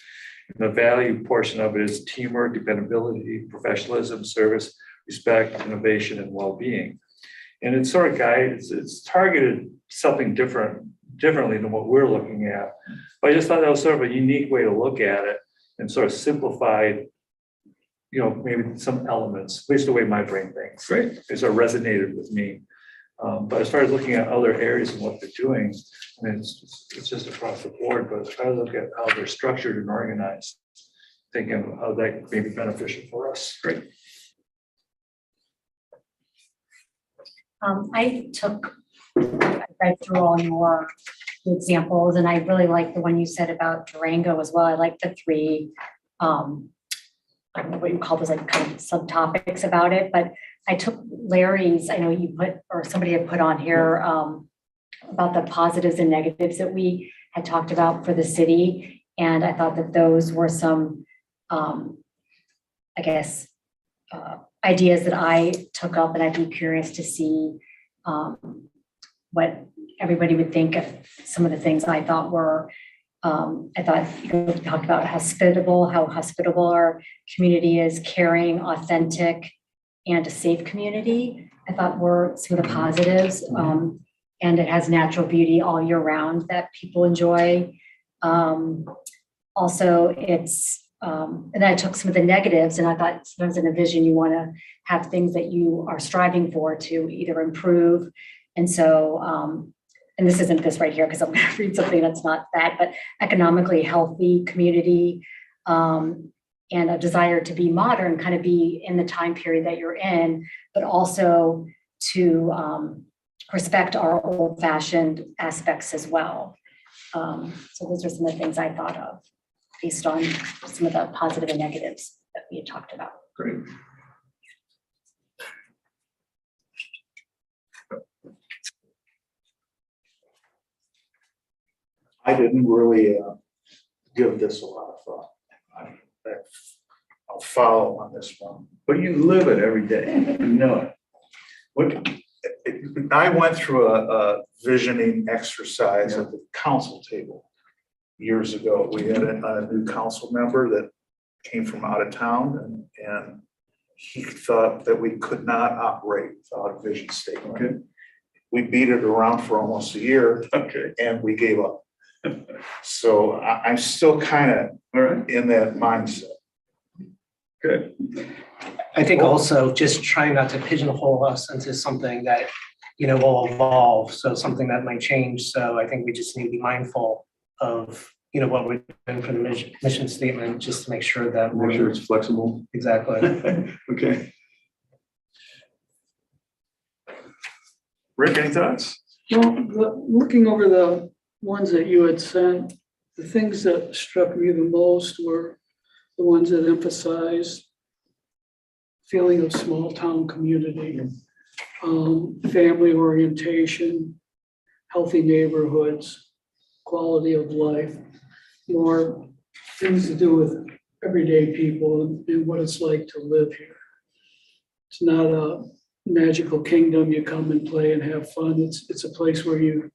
And the value portion of it is teamwork, dependability, professionalism, service, respect, innovation, and well-being. And it's sort of it's targeted something differently than what we're looking at. But I just thought that was sort of a unique way to look at it and sort of simplified, maybe some elements, at least the way my brain thinks. Great. It sort of resonated with me. But as far as looking at other areas and what they're doing, I mean, it's just across the board, but if I look at how they're structured and organized, thinking how that may be beneficial for us. Great. I read through all your examples, and I really like the one you said about Durango as well. I like the three, I don't know what you call those, like kind of subtopics about it, but I took Larry's, I know you put, or somebody had put on here about the positives and negatives that we had talked about for the city. And I thought that those were some, ideas that I took up, and I'd be curious to see what everybody would think of some of the things I thought were, I thought you talked about how hospitable our community is, caring, authentic, and a safe community. I thought were some of the positives. And it has natural beauty all year round that people enjoy. Also, it's and I took some of the negatives and I thought sometimes in a vision, you want to have things that you are striving for to either improve. And so, and this isn't this right here because I'm going to read something that's not that, but economically healthy community, and a desire to be modern, kind of be in the time period that you're in, but also to respect our old-fashioned aspects as well. So those are some of the things I thought of based on some of the positive and negatives that we had talked about. Great. I didn't really give this a lot of thought. I'll follow on this one. But you live it every day, you know it. What, I went through a visioning exercise at the council table years ago. We had a new council member that came from out of town and he thought that we could not operate without a vision statement. Okay. We beat it around for almost a year Okay, and we gave up. So I'm still kind of all right, in that mindset. good. I think also just trying not to pigeonhole us into something that, will evolve. So something that might change. So I think we just need to be mindful of, what we're doing for the mission statement, just to make sure that Make sure it's flexible. exactly. Okay. Rick, any thoughts? Well, looking over the ones that you had sent, the things that struck me the most were the ones that emphasized feeling of small town community, family orientation, healthy neighborhoods, quality of life, more things to do with everyday people and what it's like to live here. It's not a magical kingdom. You come and play and have fun. It's a place where you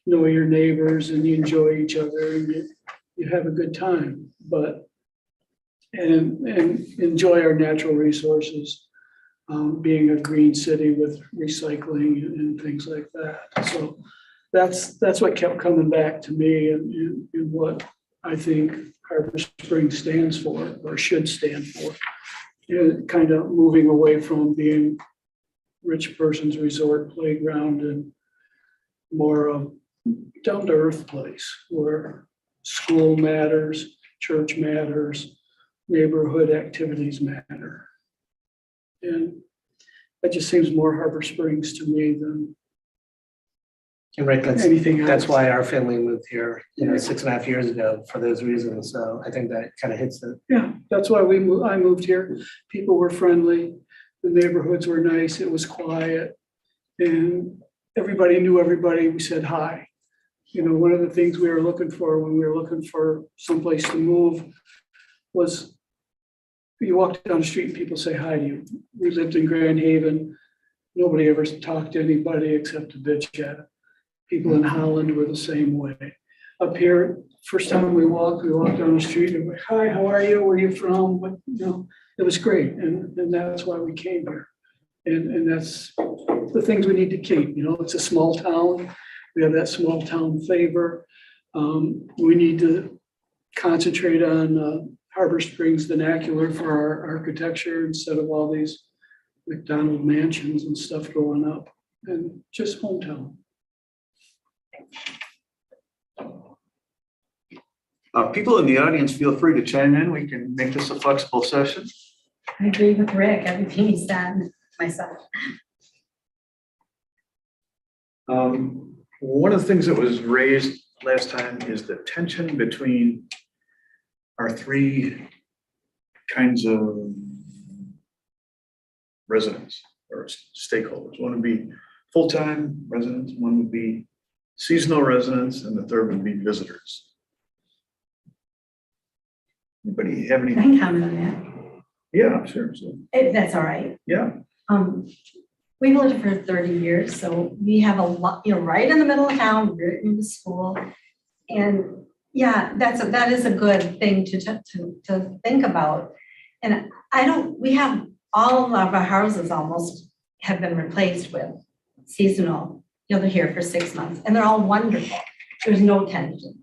know your neighbors and you enjoy each other and you have a good time, and enjoy our natural resources, being a green city with recycling and things like that. So that's what kept coming back to me and what I think Harbor Springs stands for or should stand for. Kind of moving away from being rich person's resort playground and more of down to earth place where school matters, church matters, neighborhood activities matter. And that just seems more Harbor Springs to me than And right, anything else. that's why our family moved here, 6.5 years ago for those reasons. So I think that kind of hits it. Yeah, that's why I moved here. People were friendly. The neighborhoods were nice. It was quiet. And everybody knew everybody. We said hi. One of the things we were looking for when we were looking for someplace to move was you walk down the street and people say hi to you. We lived in Grand Haven. Nobody ever talked to anybody except a bitch chat. People in Holland were the same way. Up here, first time we walked down the street and we're like, hi, how are you? Where are you from? It was great. And that's why we came here. And that's the things we need to keep. It's a small town. We have that small town flavor. We need to concentrate on Harbor Springs vernacular for our architecture instead of all these McDonald mansions and stuff going up, and just hometown. People in the audience, feel free to chime in. We can make this a flexible session. I agree with Rick, everything he said myself. One of the things that was raised last time is the tension between our three kinds of residents or stakeholders. One would be full-time residents, one would be seasonal residents, and the third would be visitors. Anybody have any? I can comment on that. Yeah, sure. So, If that's all right. yeah. We've lived for 30 years, so we have a lot, right in the middle of town, right in the school. And yeah, that is a good thing to think about. And we have all of our houses almost have been replaced with seasonal, they're here for 6 months and they're all wonderful. There's no tension.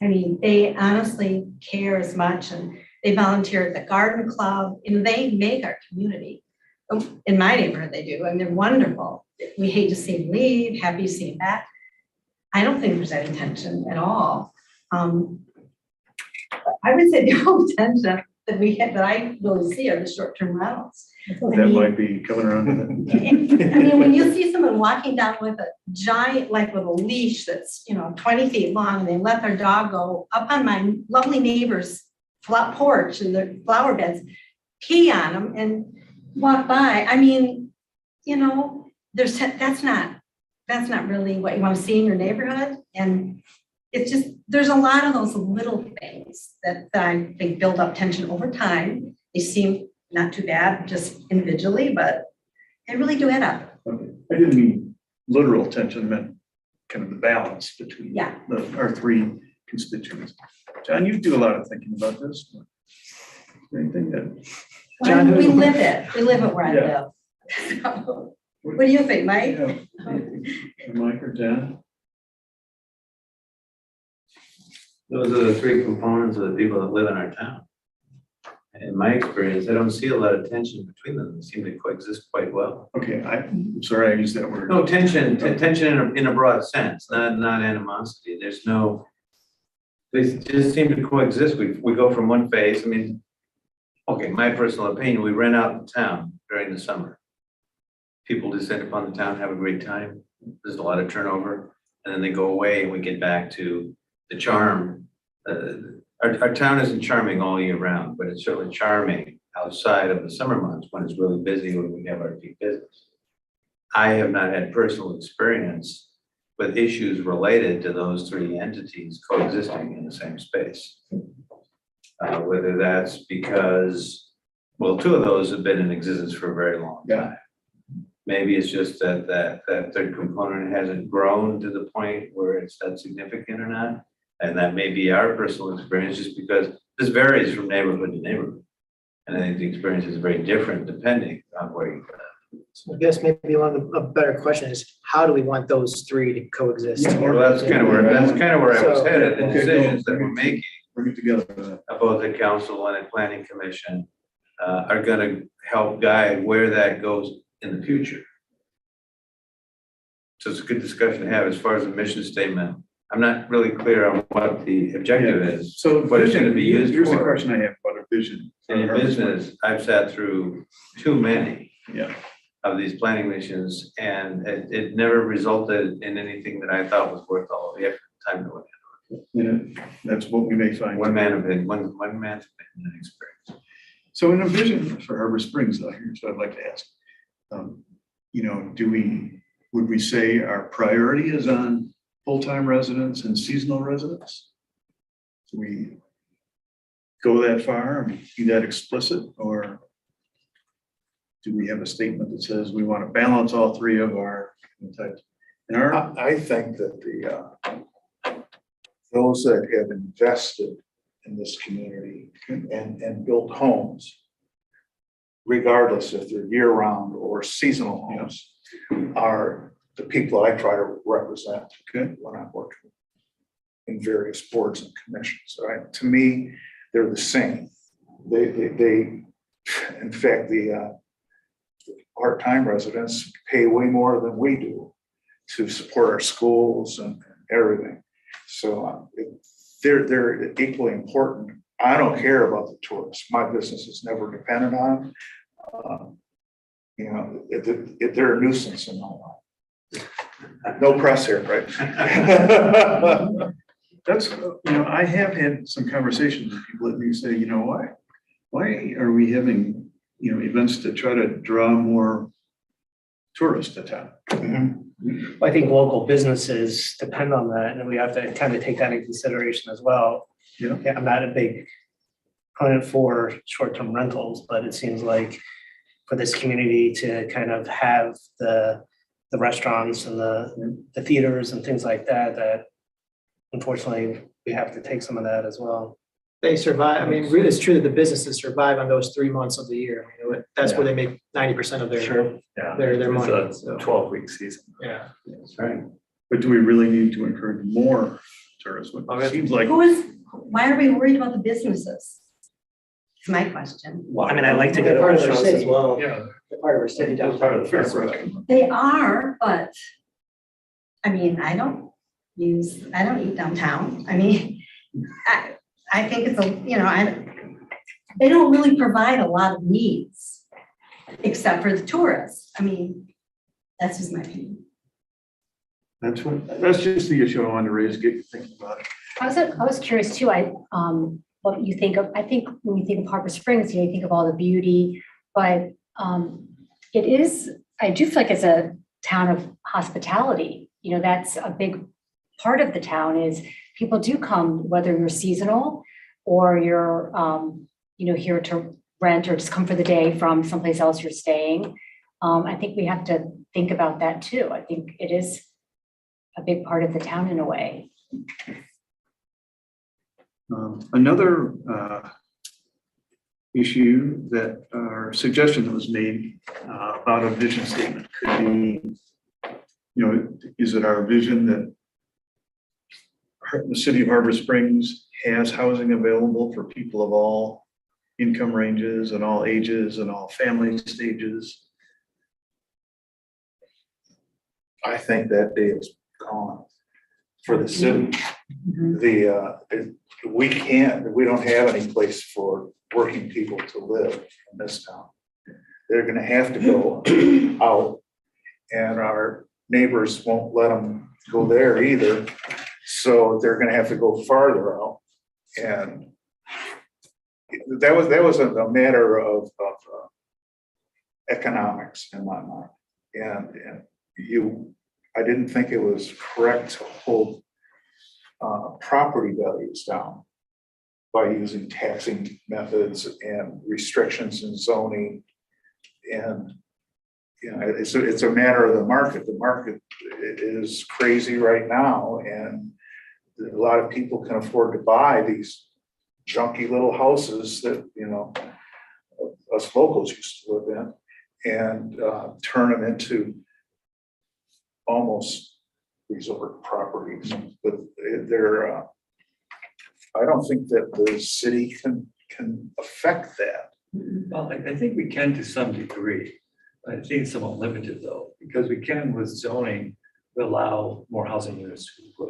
I mean, they honestly care as much and They volunteer at the garden club, and they make our community. In my neighborhood, they do, and they're wonderful. We hate to see them leave, happy to see them back. I don't think there's any tension at all. I would say the only tension that we have, that I really see, are the short-term rentals. That might be coming around to that. I mean, when you see someone walking down with a giant, like with a leash that's, 20 feet long, and they let their dog go up on my lovely neighbor's porch and their flower beds, pee on them and walk by, I mean, that's not really what you want to see in your neighborhood. And it's just, there's a lot of those little things that I think build up tension over time. They seem not too bad, just individually, but they really do add up. Okay. I didn't mean literal tension, I meant kind of the balance between Yeah. our three constituents. John, you do a lot of thinking about this. Anything that, John, we live it where I Yeah. live. So, what do you think, Mike? Mike or John? Those are the three components of the people that live in our town. In my experience, I don't see a lot of tension between them. They seem to coexist quite well. Okay, I'm sorry I used that word. No, tension in a broad sense, not animosity. They just seem to coexist. We go from one phase. I mean, okay, my personal opinion, we rent out the town during the summer. People descend upon the town, have a great time. There's a lot of turnover, and then they go away, and we get back to the charm. Our town isn't charming all year round, but it's certainly charming outside of the summer months when it's really busy, when we have our peak business. I have not had personal experience with issues related to those three entities coexisting in the same space. Whether that's because, well, two of those have been in existence for a very long time. Maybe it's just that third component hasn't grown to the point where it's that significant or not. And that may be our personal experience, just because this varies from neighborhood to neighborhood. And I think the experience is very different depending on where you live. So I guess maybe a better question is, how do we want those three to coexist? Yeah, Well, that's kind of where I was So- headed. The Okay, decisions go. that we're making Bring it together. about the council and the planning commission are gonna help guide where that goes in the future. So it's a good discussion to have. As far as the mission statement, I'm not really clear on what the objective is. So What it's gonna be used here's the for. question I have about a vision. In business, I've sat through too many Yeah. of these planning missions, and it never resulted in anything that I thought was worth all the effort and time to look Yeah, that's what we may at. find. One man's opinion and experience. So in a vision for Harbor Springs, though, here's what I'd like to ask. Would we say our priority is on full-time residents and seasonal residents? Do we go that far and be that explicit, or do we have a statement that says we want to balance all three of our types? And our, I think that those that have invested in this community and built homes, regardless if they're year-round or seasonal homes, are the people I try to represent when I'm working in various boards and commissions. Right? To me, they're the same. They in fact, the part-time residents pay way more than we do to support our schools and everything. So they're equally important. I don't care about the tourists. My business is never dependent on them. If they're a nuisance in my life. No press here, right? that's, I have had some conversations with people that may say, why are we having, events to try to draw more tourists to town? I think local businesses depend on that, and we have to kind of take that into consideration as well. Yeah. I'm not a big proponent for short-term rentals, but it seems like for this community to kind of have the restaurants and the theaters and things like that unfortunately we have to take some of that as well. They survive, I mean, really, it's true that the businesses survive on those 3 months of the year. That's where they make 90% of their money. It's so. a 12-week season. Yeah. That's right. But do we really need to encourage more tourism? It seems like, Why are we worried about the businesses? It's my question. I mean, I like to go to They're part of our restaurants city. as well. Yeah. They're part of our city That's part downtown. of the fair. They are, but, I mean, I don't eat downtown. I mean, I think it's they don't really provide a lot of needs, except for the tourists. I mean, that's just my opinion. That's just the issue I wanted to raise, get you thinking about it. I was curious too, what you think of, I think when you think of Harbor Springs, you think of all the beauty, but it is, I do feel like it's a town of hospitality. You know, that's a big part of the town is people do come, whether you're seasonal or you're, here to rent or just come for the day from someplace else you're staying. I think we have to think about that too. I think it is a big part of the town in a way. Another issue that, or suggestion that was made about a vision statement could be, is it our vision that the city of Harbor Springs has housing available for people of all income ranges and all ages and all family stages? I think that day is gone for the city. We don't have any place for working people to live in this town. They're gonna have to go out, and our neighbors won't let them go there either. So they're gonna have to go farther out. And that was a matter of economics in my mind. And I didn't think it was correct to hold property values down by using taxing methods and restrictions in zoning. And it's a matter of the market. The market is crazy right now, and a lot of people can afford to buy these junky little houses that us locals used to live in, and turn them into almost resort properties. But they're I don't think that the city can affect that. Well, I think we can to some degree. I think it's somewhat limited though, because we can with zoning allow more housing units to be put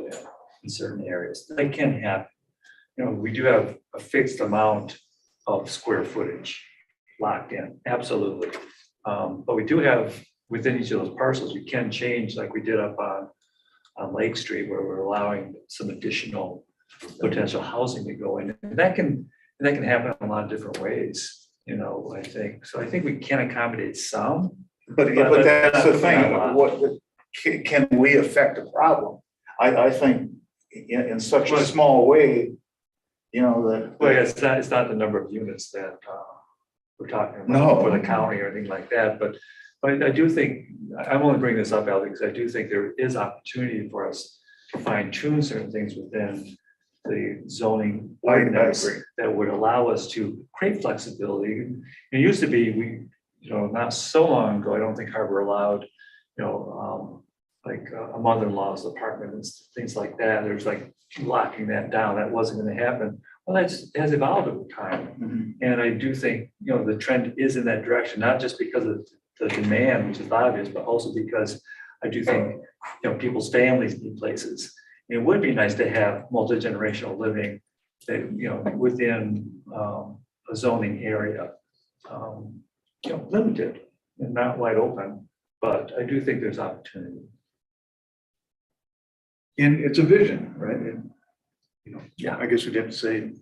in certain areas. That can happen. We do have a fixed amount of square footage locked in, absolutely. But we do have within each of those parcels, we can change like we did up on Lake Street, where we're allowing some additional potential housing to go in. And that can happen in a lot of different ways, I think. So I think we can accommodate some. But that's the thing, can we affect the problem? I think in such a small way, that. Well, it's not the number of units that we're talking about No. for the county or anything like that, but I do think, I'm only bringing this up, Al, because I do think there is opportunity for us to fine tune certain things within the zoning ordinance that would allow us to create flexibility. It used to be, not so long ago, I don't think Harbor allowed, like a mother-in-law's apartment and things like that. There's like locking that down. That wasn't going to happen. Well, that has evolved over time. And I do think, the trend is in that direction, not just because of the demand, which is obvious, but also because I do think, people's families need places. It would be nice to have multi-generational living that, within a zoning area, limited and not wide open, but I do think there's opportunity. And it's a vision, right? And, Yeah. I guess we'd have to say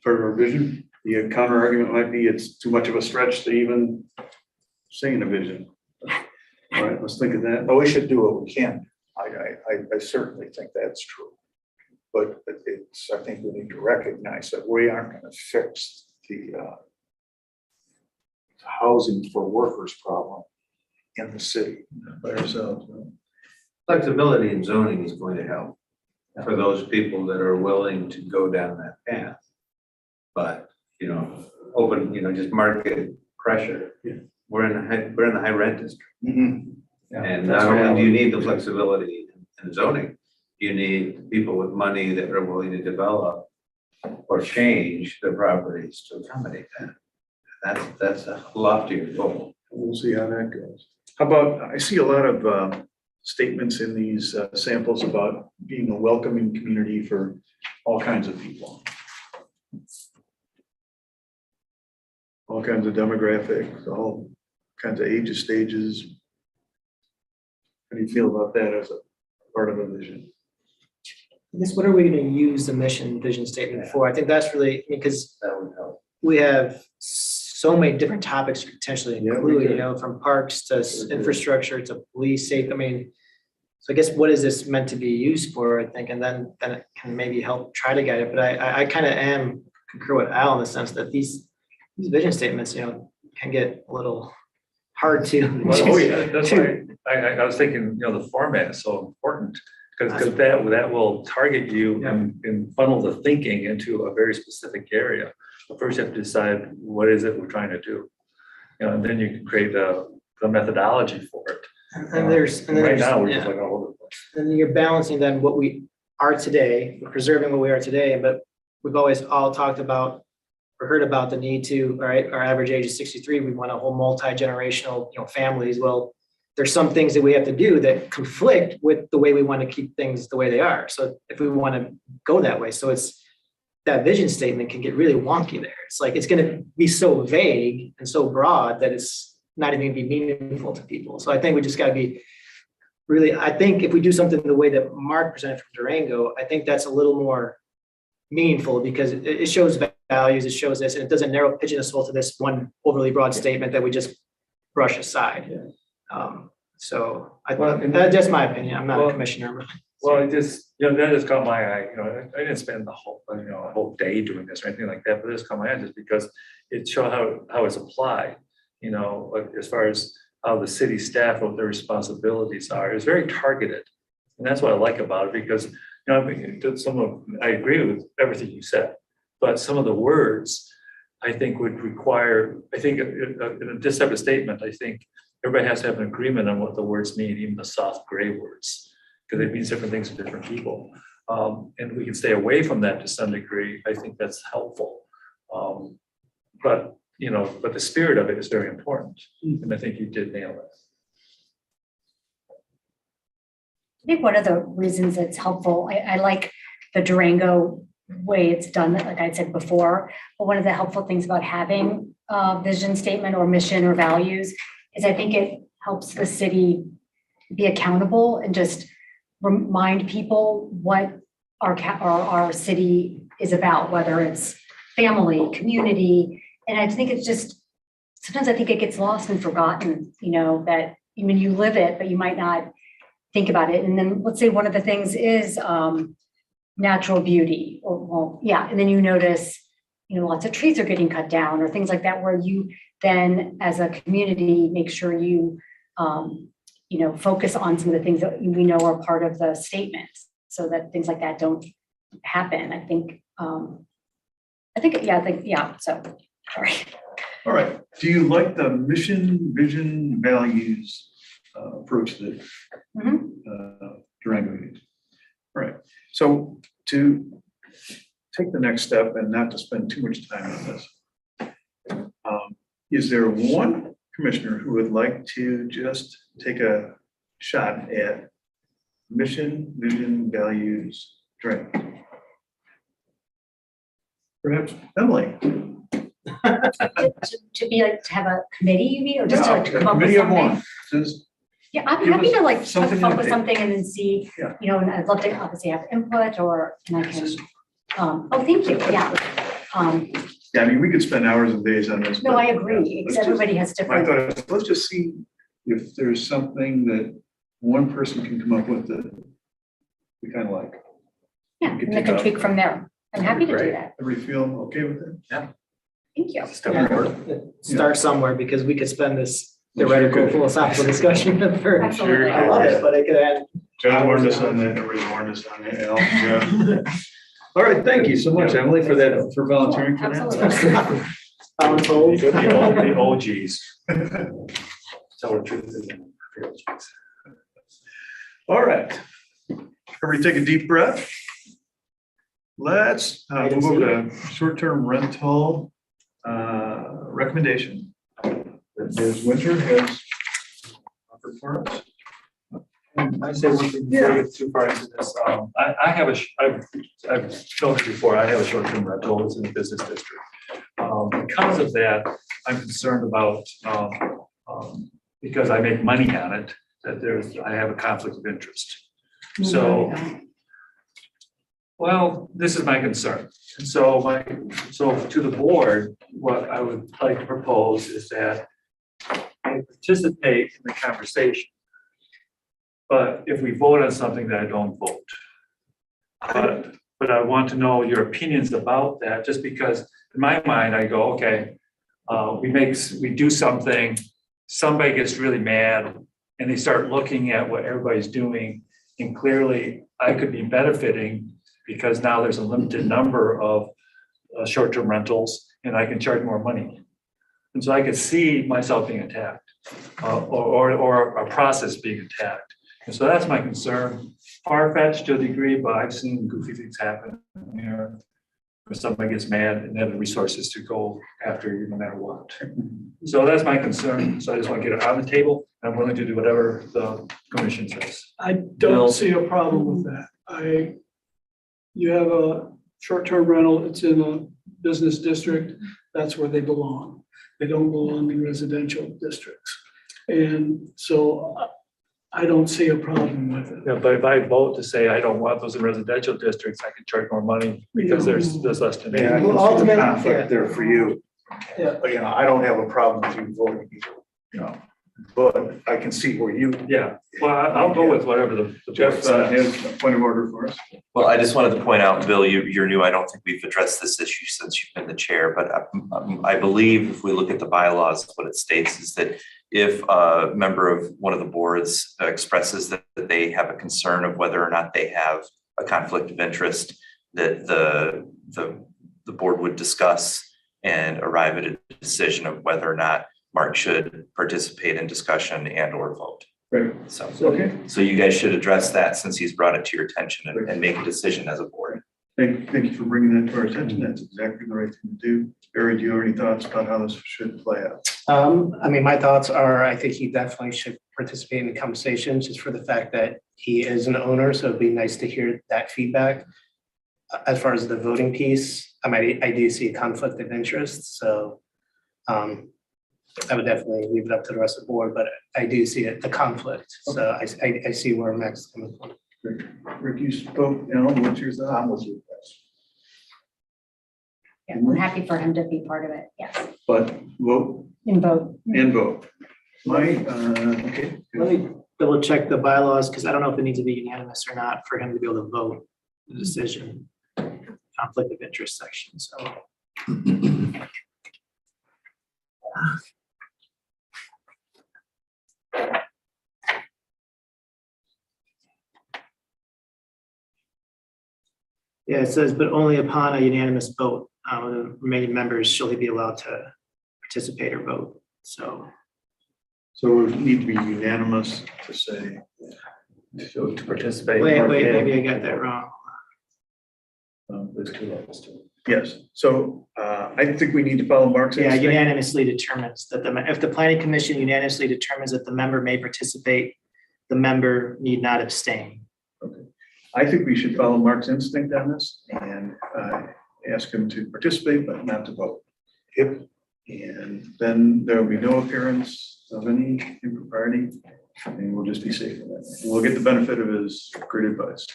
part of our vision. The counter argument might be it's too much of a stretch to even say in a vision. All right, let's think of that. But we should do what we can. I certainly think that's true. But I think we need to recognize that we aren't going to fix the housing for workers problem in the city by ourselves. Flexibility in zoning is going to help for those people that are willing to go down that path. But, just market pressure. Yeah. We're in the high rent district. Yeah, And that's not only do reality. you need the flexibility in zoning, you need people with money that are willing to develop or change the properties to accommodate that. That's a loftier goal. We'll see how that goes. How about, I see a lot of statements in these samples about being a welcoming community for all kinds of people. All kinds of demographics, all kinds of ages, stages. How do you feel about that as a part of a vision? I guess what are we gonna use the mission vision statement for? I think that's really, because That would help. we have so many different topics to potentially Yeah, we include, do. you know, from parks to We do. infrastructure to police safety. I mean, so I guess what is this meant to be used for, I think, and then it can maybe help try to guide it. But I kind of am concur with Al in the sense that these vision statements, you know, can get a little hard to. Oh, yeah, that's why I was thinking, you know, the format is so important, because that will target you and funnel the thinking into a very specific area. But first you have to decide what is it we're trying to do. You know, and then you can create the methodology for it. And there's, and then Right there's, now, we're yeah. just like all over the place. And you're balancing then what we are today, preserving what we are today, but we've always all talked about or heard about the need to, all right, our average age is 63, we want a whole multi-generational, you know, families. Well, there's some things that we have to do that conflict with the way we want to keep things the way they are. So if we want to go that way, so it's that vision statement can get really wonky there. It's like, it's going to be so vague and so broad that it's not even gonna be meaningful to people. So I think we just gotta be really, I think if we do something the way that Mark presented from Durango, I think that's a little more meaningful because it shows values, it shows this, and it doesn't narrow pigeon us to this one overly broad statement that we just brush aside. So that's just my opinion. I'm not a commissioner. Well, it just, you know, that just caught my eye, you know, I didn't spend the whole, you know, a whole day doing this or anything like that, but it just caught my eye just because it showed how it's applied, you know, like as far as how the city staff, what their responsibilities are, it's very targeted. And that's what I like about it because, you know, I mean, I agree with everything you said, but some of the words I think would require, I think in this type of statement, I think everybody has to have an agreement on what the words mean, even the soft gray words. Because it means different things to different people. And we can stay away from that to some degree. I think that's helpful. But, you know, but the spirit of it is very important. And I think you did nail it. I think one of the reasons it's helpful, I like the Durango way it's done, like I said before, but one of the helpful things about having a vision statement or mission or values is I think it helps the city be accountable and just remind people what our city is about, whether it's family, community. And I think it's just, sometimes I think it gets lost and forgotten, you know, that even you live it, but you might not think about it. And then let's say one of the things is natural beauty, or well, yeah. And then you notice, you know, lots of trees are getting cut down or things like that, where you then as a community, make sure you, you know, focus on some of the things that we know are part of the statement so that things like that don't happen. I think, yeah, so, sorry. All right. Do you like the mission, vision, values approach that Durango used? All right. So to take the next step and not to spend too much time on this, is there one commissioner who would like to just take a shot at mission, vision, values, Durango? Perhaps Emily. To be like, to have a committee, you mean, or just to Yeah, like a come up with committee of something? one. Just Yeah, I'm give happy us to like something come up to with take. something and then see, Yeah. you know, and I'd love to obviously have input and I can, oh, thank you, yeah. Yeah, I mean, we could spend hours and days on this. No, but, I agree, because let's just- everybody has My different, thought is, let's just see if there's something that one person can come up with that we kind of like. yeah, we could and I take can off. tweak from there. I'm happy to do Great. that, Everybody feel okay with it? thank you. Step forward. Start somewhere because we could spend this Sure theoretical could. philosophical discussion for, Absolutely. I love it, but it could add. John warned us on that, everybody warned us on that, Al. Yeah. All right, thank you so much, Emily, for that, for volunteering for that. Absolutely. Voluntold. The OGs. Tell the truth. All right. Everybody take a deep breath. let's Item move over to short-term rental recommendation that Ms. Winter has offered for us. I say one thing before we get too far into this. I have I've shown it before, I have a short-term rental, it's in the business district. Because of that, I'm concerned about, because I make money on it, that I have a conflict of interest. So, well, this is my concern. And so to the board, what I would like to propose is that I participate in the conversation. But if we vote on something, that I don't vote. But I want to know your opinions about that, just because in my mind, I go, okay, we do something, somebody gets really mad, and they start looking at what everybody's doing, and clearly I could be benefiting because now there's a limited number of short-term rentals, and I can charge more money. And so I could see myself being attacked, or a process being attacked. And so that's my concern. Far-fetched to a degree, but I've seen goofy things happen here. Where somebody gets mad and they have the resources to go after you no matter what. So that's my concern. So I just want to get it on the table. I'm willing to do whatever the commission says. I Bill? don't see a problem with that. You have a short-term rental, it's in a business district, that's where they belong. They don't belong in residential districts. And so I don't see a problem with it. Yeah, but if I vote to say I don't want those in residential districts, I can charge more money because there's less demand. Yeah, I can see the Ultimately, conflict there for you. Yeah. But, I don't have a problem with you voting either, but I can see where you. Yeah, well, I'll go with whatever the board Jeff says. has a point of order for us. Well, I just wanted to point out, Bill, you're new. I don't think we've addressed this issue since you've been the chair, but I believe if we look at the bylaws, what it states is that if a member of one of the boards expresses that they have a concern of whether or not they have a conflict of interest, that the board would discuss and arrive at a decision of whether or not Mark should participate in discussion and or vote. Right. So, Okay. so you guys should address that since he's brought it to your attention and make a decision as a board. Thank you for bringing that to our attention. That's exactly the right thing to do. Barry, do you have any thoughts about how this should play out? I mean, my thoughts are, I think he definitely should participate in the conversation just for the fact that he is an owner. So it'd be nice to hear that feedback. As far as the voting piece, I do see a conflict of interest. So I would definitely leave it up to the rest of the board, but I do see the conflict. So I see where Max is coming from. Rick, you spoke, what's your thought? I'm with you. Yeah, I'm happy for him to be part of it, yes, But vote in both. and vote. Okay. Let me double check the bylaws, because I don't know if it needs to be unanimous or not for him to be able to vote the decision. Conflict of interest section, so. Yeah, it says, but only upon a unanimous vote, the remaining members shall he be allowed to participate or vote, so. So it need to be unanimous to say. To participate. Wait, maybe I got that wrong. There's two levels to it. Yes, so I think we need to follow Mark's. Yeah, instinct. unanimously determines that if the planning commission unanimously determines that the member may participate, the member need not abstain. I think we should follow Mark's instinct on this and ask him to participate, but not to vote. Yep. And then there will be no appearance of any impropriety, and we'll just be safe with that. And we'll get the benefit of his great advice.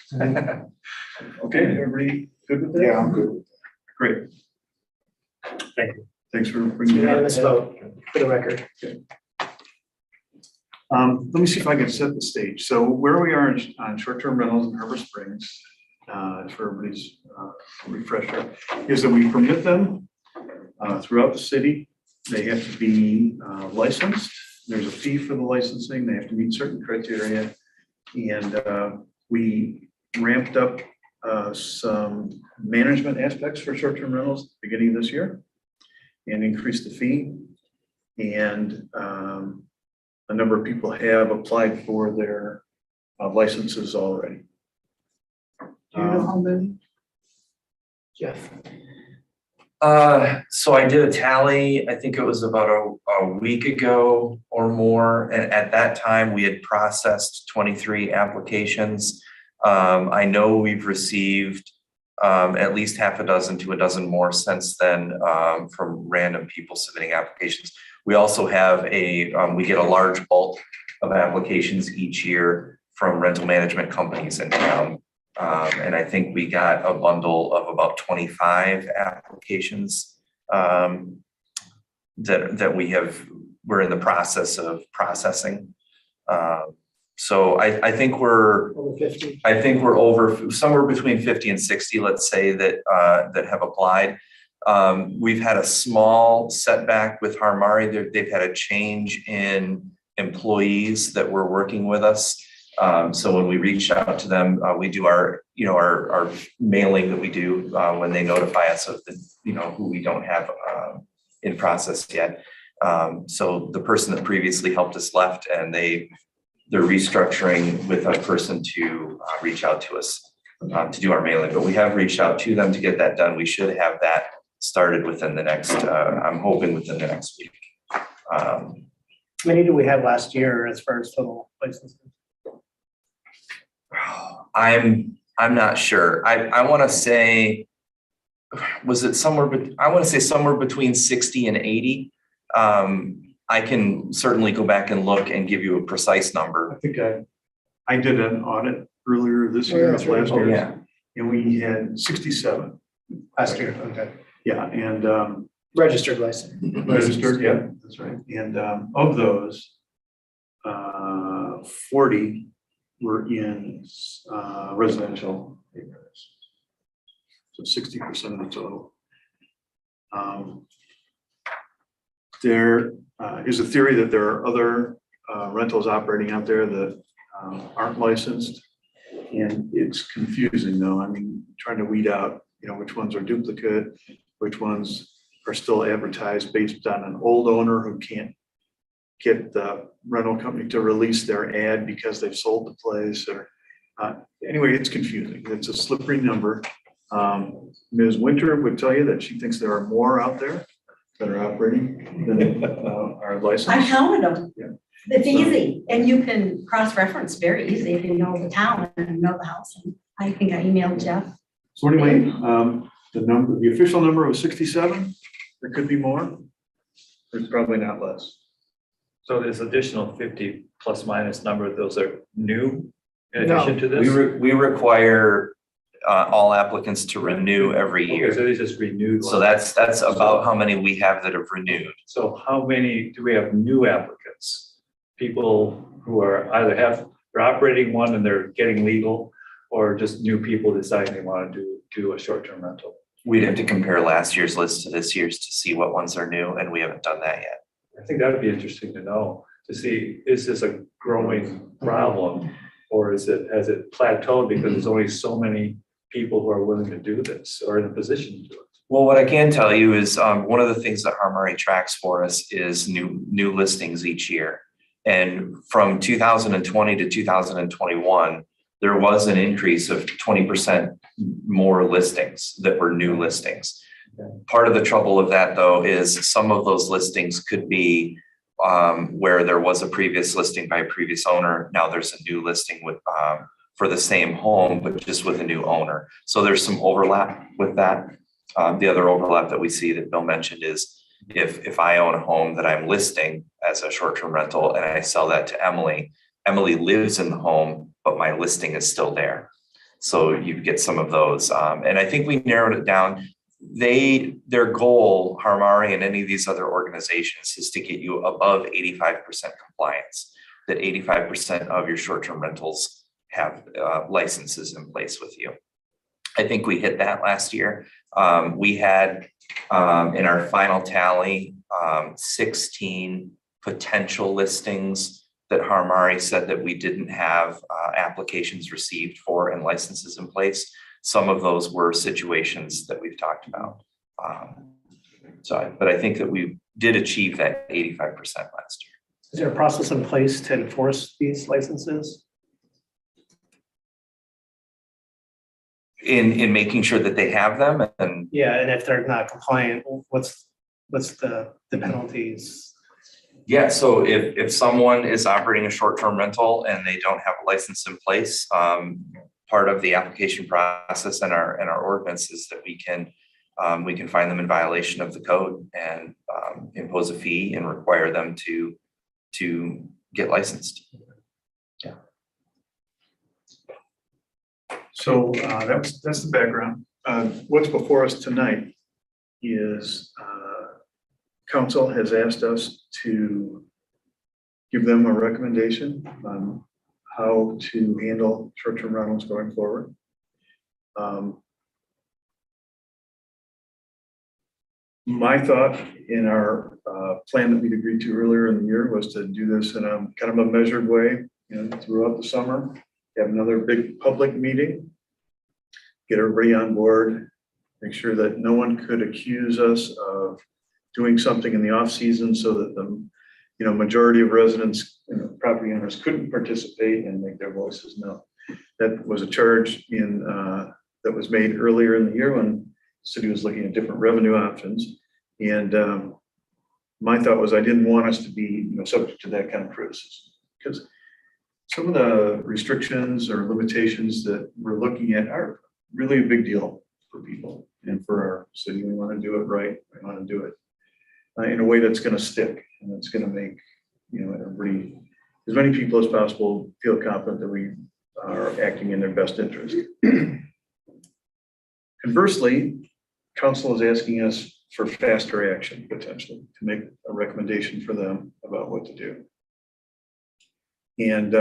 Okay, everybody good with that? Yeah, I'm good. Great. Thank you. Thanks for bringing that up. Unanimous vote for the record. Let me see if I can set the stage. So where we are on short-term rentals in Harbor Springs, for everybody's refresher, is that we permit them throughout the city. They have to be licensed. There's a fee for the licensing. They have to meet certain criteria. And we ramped up some management aspects for short-term rentals beginning of this year and increased the fee. And a number of people have applied for their licenses already. Do you know how many? Jeff? So I did a tally, I think it was about a week ago or more, and at that time, we had processed 23 applications. I know we've received at least half a dozen to a dozen more since then from random people submitting applications. We also have we get a large bulk of applications each year from rental management companies in town. And I think we got a bundle of about 25 applications that we're in the process of processing. So I think we're Over 50? I think we're over somewhere between 50 and 60, let's say, that have applied. We've had a small setback with Harmari. They've had a change in employees that were working with us. So when we reach out to them, we do our mailing that we do when they notify us of who we don't have in process yet. So the person that previously helped us left, and they're restructuring with a person to reach out to us to do our mailing. But we have reached out to them to get that done. We should have that started within the next, I'm hoping within the next week. How many do we have last year as far as total licenses? I'm not sure. I want to say, was it somewhere, but I want to say somewhere between 60 and 80. I can certainly go back and look and give you a precise I number. think I did an audit earlier this year, that's right. last Oh, year, yeah. and we had 67. Last year, okay. Yeah, and Registered license. registered, yeah, that's right. And of those, 40 were in residential neighborhoods. So 60% of the total. There is a theory that there are other rentals operating out there that aren't licensed. And it's confusing though. I mean, trying to weed out, which ones are duplicate, which ones are still advertised based on an old owner who can't get the rental company to release their ad because they've sold the place, or anyway, it's confusing. It's a slippery number. Ms. Winter would tell you that she thinks there are more out there that are operating than are I licensed. counted them. Yeah. It's easy, and you can cross-reference very easy if you know the town and know the house. And I think I emailed Jeff. So anyway, the official number was 67. There could be more. There's probably not less. So this additional 50 plus minus number, those are new in No. addition to this? We require all applicants to renew every Okay, year. so they just renewed. So that's about how many we have that have renewed. So how many do we have new applicants? People who are they're operating one and they're getting legal, or just new people deciding they want to do a short-term rental? We'd have to compare last year's list to this year's to see what ones are new, and we haven't done that yet. I think that would be interesting to know, to see, is this a growing problem? Or has it plateaued because there's only so many people who are willing to do this or in a position to do it? Well, what I can tell you is one of the things that Harmari tracks for us is new listings each year. And from 2020 to 2021, there was an increase of 20% more listings that were new listings. Part of the trouble of that, though, is some of those listings could be where there was a previous listing by a previous owner. Now there's a new listing with for the same home, but just with a new owner. So there's some overlap with that. The other overlap that we see that Bill mentioned is if I own a home that I'm listing as a short-term rental and I sell that to Emily, Emily lives in the home, but my listing is still there. So you get some of those. And I think we narrowed it down. Their goal, Harmari and any of these other organizations, is to get you above 85% compliance, that 85% of your short-term rentals have licenses in place with you. I think we hit that last year. We had in our final tally 16 potential listings that Harmari said that we didn't have applications received for and licenses in place. Some of those were situations that we've talked about. But I think that we did achieve that 85% last year. Is there a process in place to enforce these licenses? in making sure that they have them and Yeah, and if they're not compliant, what's the penalties? yeah, so if someone is operating a short-term rental and they don't have a license in place, part of the application process and our ordinance is that we can find them in violation of the code and impose a fee and require them to get licensed. So that's the background. What's before us tonight is council has asked us to give them a recommendation on how to handle short-term rentals going forward. My thought in our plan that we'd agreed to earlier in the year was to do this in a kind of a measured way, throughout the summer. Have another big public meeting, get everybody on board, make sure that no one could accuse us of doing something in the off season so that the majority of residents, property owners couldn't participate and make their voices known. That was a charge that was made earlier in the year when the city was looking at different revenue options. And my thought was I didn't want us to be subject to that kind of criticism, because some of the restrictions or limitations that we're looking at are really a big deal for people and for our city. We want to do it right. We want to do it in a way that's going to stick and that's going to make everybody, as many people as possible, feel confident that we are acting in their best interest. Conversely, council is asking us for faster action potentially to make a recommendation for them about what to do. And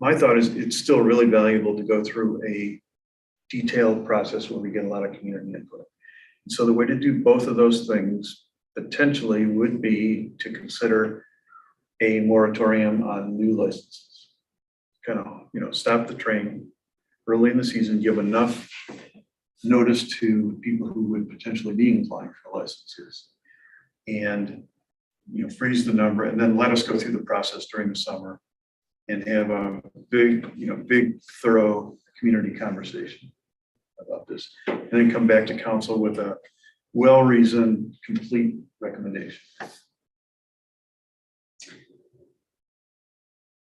my thought is it's still really valuable to go through a detailed process where we get a lot of community input. And so the way to do both of those things potentially would be to consider a moratorium on new licenses. Kind of, stop the train early in the season, give enough notice to people who would potentially be applying for licenses, and freeze the number, and then let us go through the process during the summer and have a big, thorough community conversation about this, and then come back to council with a well-reasoned, complete recommendation.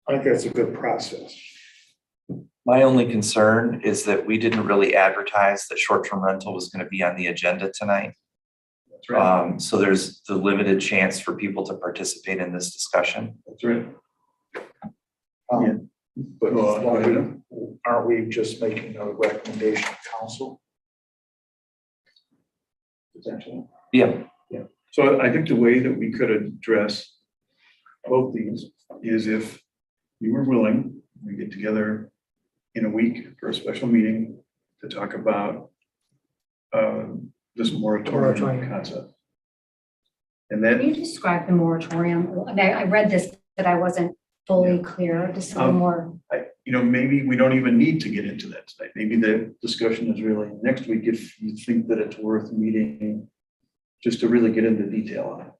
I think that's a good process. My only concern is that we didn't really advertise that short-term rental was going to be on the agenda tonight. That's right. So there's the limited chance for people to participate in this discussion. That's right. But aren't we just making a recommendation to council? Potentially. Yeah. So I think the way that we could address both these is if you were willing, we get together in a week for a special meeting to talk about this moratorium concept. And Can then you describe the moratorium? I mean, I read this, but I wasn't fully clear, just a little more. maybe we don't even need to get into that tonight. Maybe the discussion is really next week if you think that it's worth meeting just to really get into detail on it.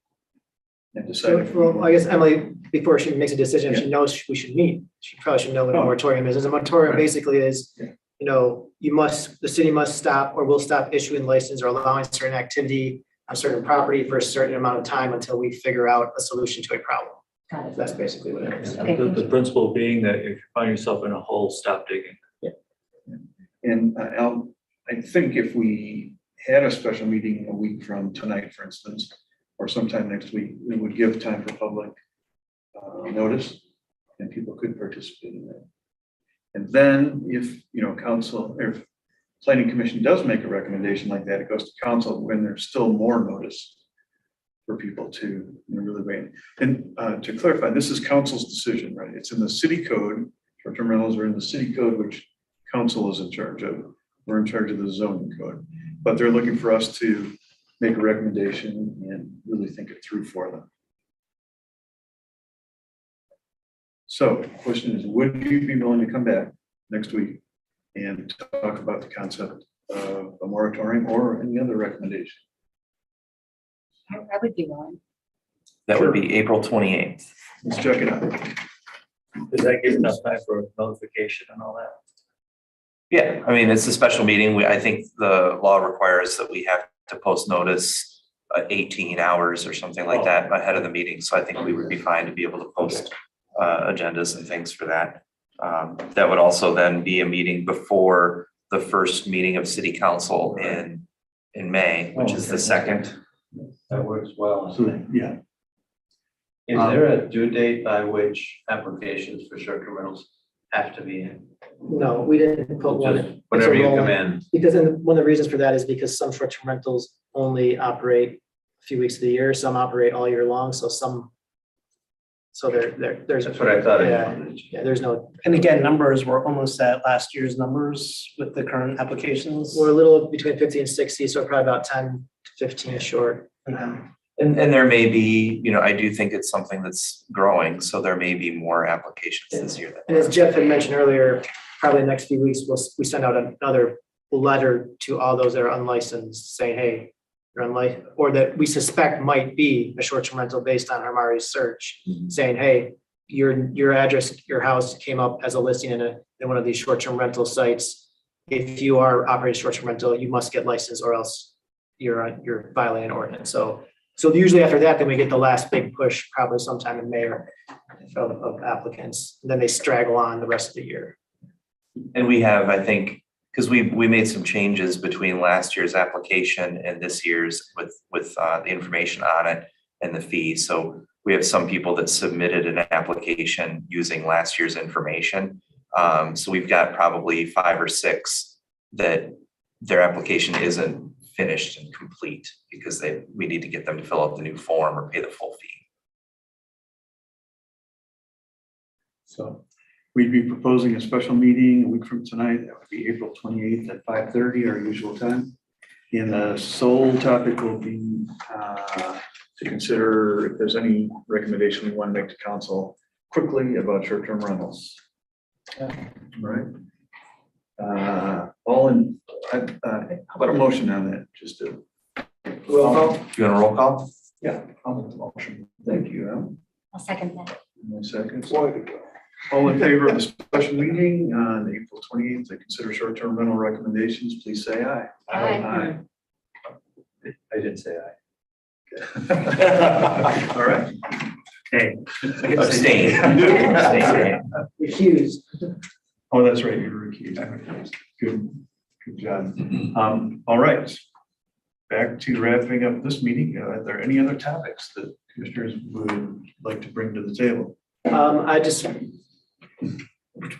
And decide. Well, I guess Emily, before she makes a decision, if she knows we should meet, she probably should know what a moratorium is. A moratorium basically is, the city must stop or will stop issuing license or allowing certain activity on certain property for a certain amount of time until we figure out a solution to a problem. Got it. That's basically what it is. Okay, thank The you. principle being that if you find yourself in a hole, stop digging. And Al, I think if we had a special meeting a week from tonight, for instance, or sometime next week, it would give time for public notice and people could participate in that. And then if, council, or if planning commission does make a recommendation like that, it goes to council when there's still more notice for people to really wait. And to clarify, this is council's decision, right? It's in the city code. Short-term rentals are in the city code, which council is in charge of. We're in charge of the zoning code, but they're looking for us to make a recommendation and really think it through for them. So the question is, would you be willing to come back next week and talk about the concept of a moratorium or any other recommendation? I would be willing. That would be April 28th. Let's check it out. Does that give enough time for notification and all that? Yeah, I mean, it's a special meeting. I think the law requires that we have to post notice 18 hours or something like that ahead of the meeting. So I think we would be fine to be able to post agendas and things for that. That would also then be a meeting before the first meeting of city council in May, which is the second. That works well. So, yeah, Is there a due date by which applications for short-term rentals have to be in? No, we didn't put one. Just It's a whenever you come rolling- in? Because one of the reasons for that is because some short-term rentals only operate a few weeks of the year, some operate all year long, so there's. That's what I thought. Yeah, there's no, And again, numbers were almost at last year's numbers with the current applications. we're a little between 50 and 60, so probably about 10 to 15 short. And there may be, I do think it's something that's growing, so there may be more applications this year. And as Jeff had mentioned earlier, probably the next few weeks, we send out another letter to all those that are unlicensed saying, hey, you're unlicensed, or that we suspect might be a short-term rental based on Harmari's search, saying, hey, your address, your house came up as a listing in one of these short-term rental sites. If you are operating short-term rental, you must get licensed or else you're violating ordinance. So usually after that, then we get the last big push, probably sometime in May of applicants. Then they straggle on the rest of the year. And we have, I think, because we made some changes between last year's application and this year's with the information on it and the fee. So we have some people that submitted an application using last year's information. So we've got probably 5 or 6 that their application isn't finished and complete because we need to get them to fill out the new form or pay the full fee. so we'd be proposing a special meeting a week from tonight. That would be April 28th at 5:30, our usual time. And the sole topic will be to consider if there's any recommendation we want to make to council quickly about short-term rentals. Right? How about a motion on that? Just to. Roll call. You want a roll call? Yeah, I'll make the motion. Thank you, Al. I'll second that. 1 second. All in favor of the special meeting on April 28th to consider short-term rental recommendations, please say aye. Aye. I did say aye. All right. Hey. Abstain. Recused. Oh, that's right, you're recused. Good job. All right. Back to wrapping up this meeting. Are there any other topics that commissioners would like to bring to the table?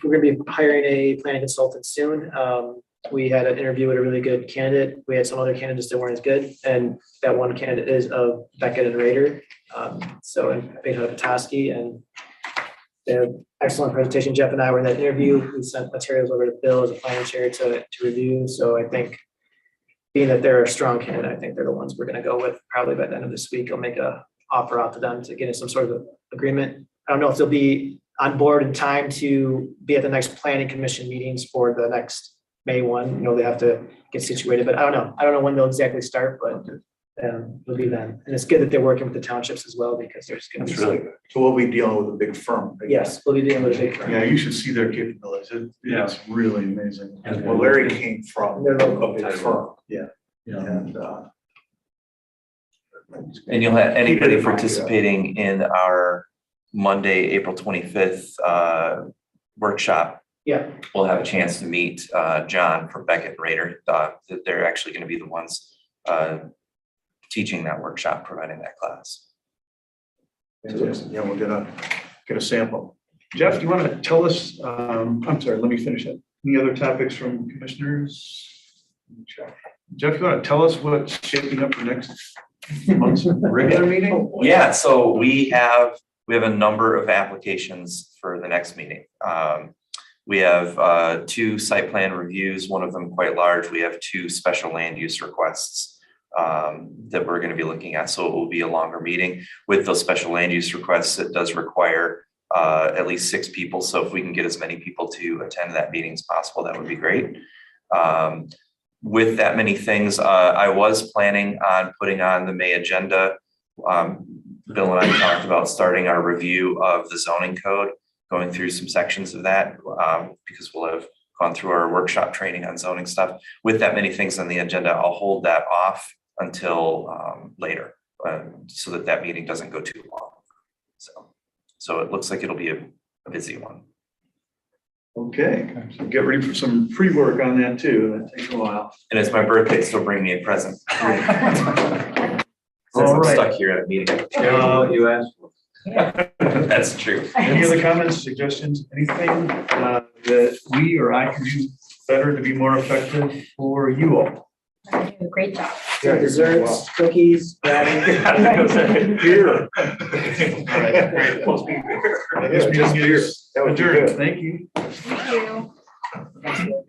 We're gonna be hiring a planning consultant soon. We had an interview with a really good candidate. We had some other candidates that weren't as good, and that one candidate is of Beckett and Rader. So Big Hood Petoskey, and they had excellent presentation. Jeff and I were in that interview. We sent materials over to Bill as a planning chair to review. So I think being that they're a strong candidate, I think they're the ones we're gonna go with. Probably by the end of this week, I'll make a offer out to them to get in some sort of agreement. I don't know if they'll be on board in time to be at the next planning commission meetings for the next May 1. They have to get situated, but I don't know. I don't know when they'll exactly start, but it'll be then. And it's good that they're working with the townships as well, because there's gonna be. That's really good. So we'll be dealing with a big firm. Yes, we'll be dealing with a big firm. Yeah, you should see their capabilities. It's really amazing. Well, Larry came from They're local. a big firm. Yeah. And And you'll have anybody participating in our Monday, April 25th workshop. Yeah, We'll have a chance to meet John from Beckett and Rader. They're actually going to be the ones teaching that workshop, providing that class. Yeah, we'll get a sample. Jeff, do you want to tell us, I'm sorry, let me finish it. Any other topics from commissioners? Jeff, you want to tell us what's shaping up for next month's regular meeting? Yeah, so we have a number of applications for the next meeting. We have 2 site plan reviews, one of them quite large. We have 2 special land use requests that we're going to be looking at. So it will be a longer meeting. With those special land use requests, it does require at least 6 people. So if we can get as many people to attend that meeting as possible, that would be great. With that many things, I was planning on putting on the May agenda. Bill and I talked about starting our review of the zoning code, going through some sections of that, because we'll have gone through our workshop training on zoning stuff. With that many things on the agenda, I'll hold that off until later, so that that meeting doesn't go too long. So it looks like it'll be a busy one. Okay, so get ready for some pre-work on that too. That takes a while. And it's my birthday, so bring me a present. Since All I'm right. stuck here at a meeting. What you asked for. That's true. Any other comments, suggestions, anything that we or I can do better to be more effective for you all? You do a great job. Yeah, Desserts, cookies, brownies. Beer. All right, great. Yeah, just beer. That would be Adjourned. good. Thank you. Thank you.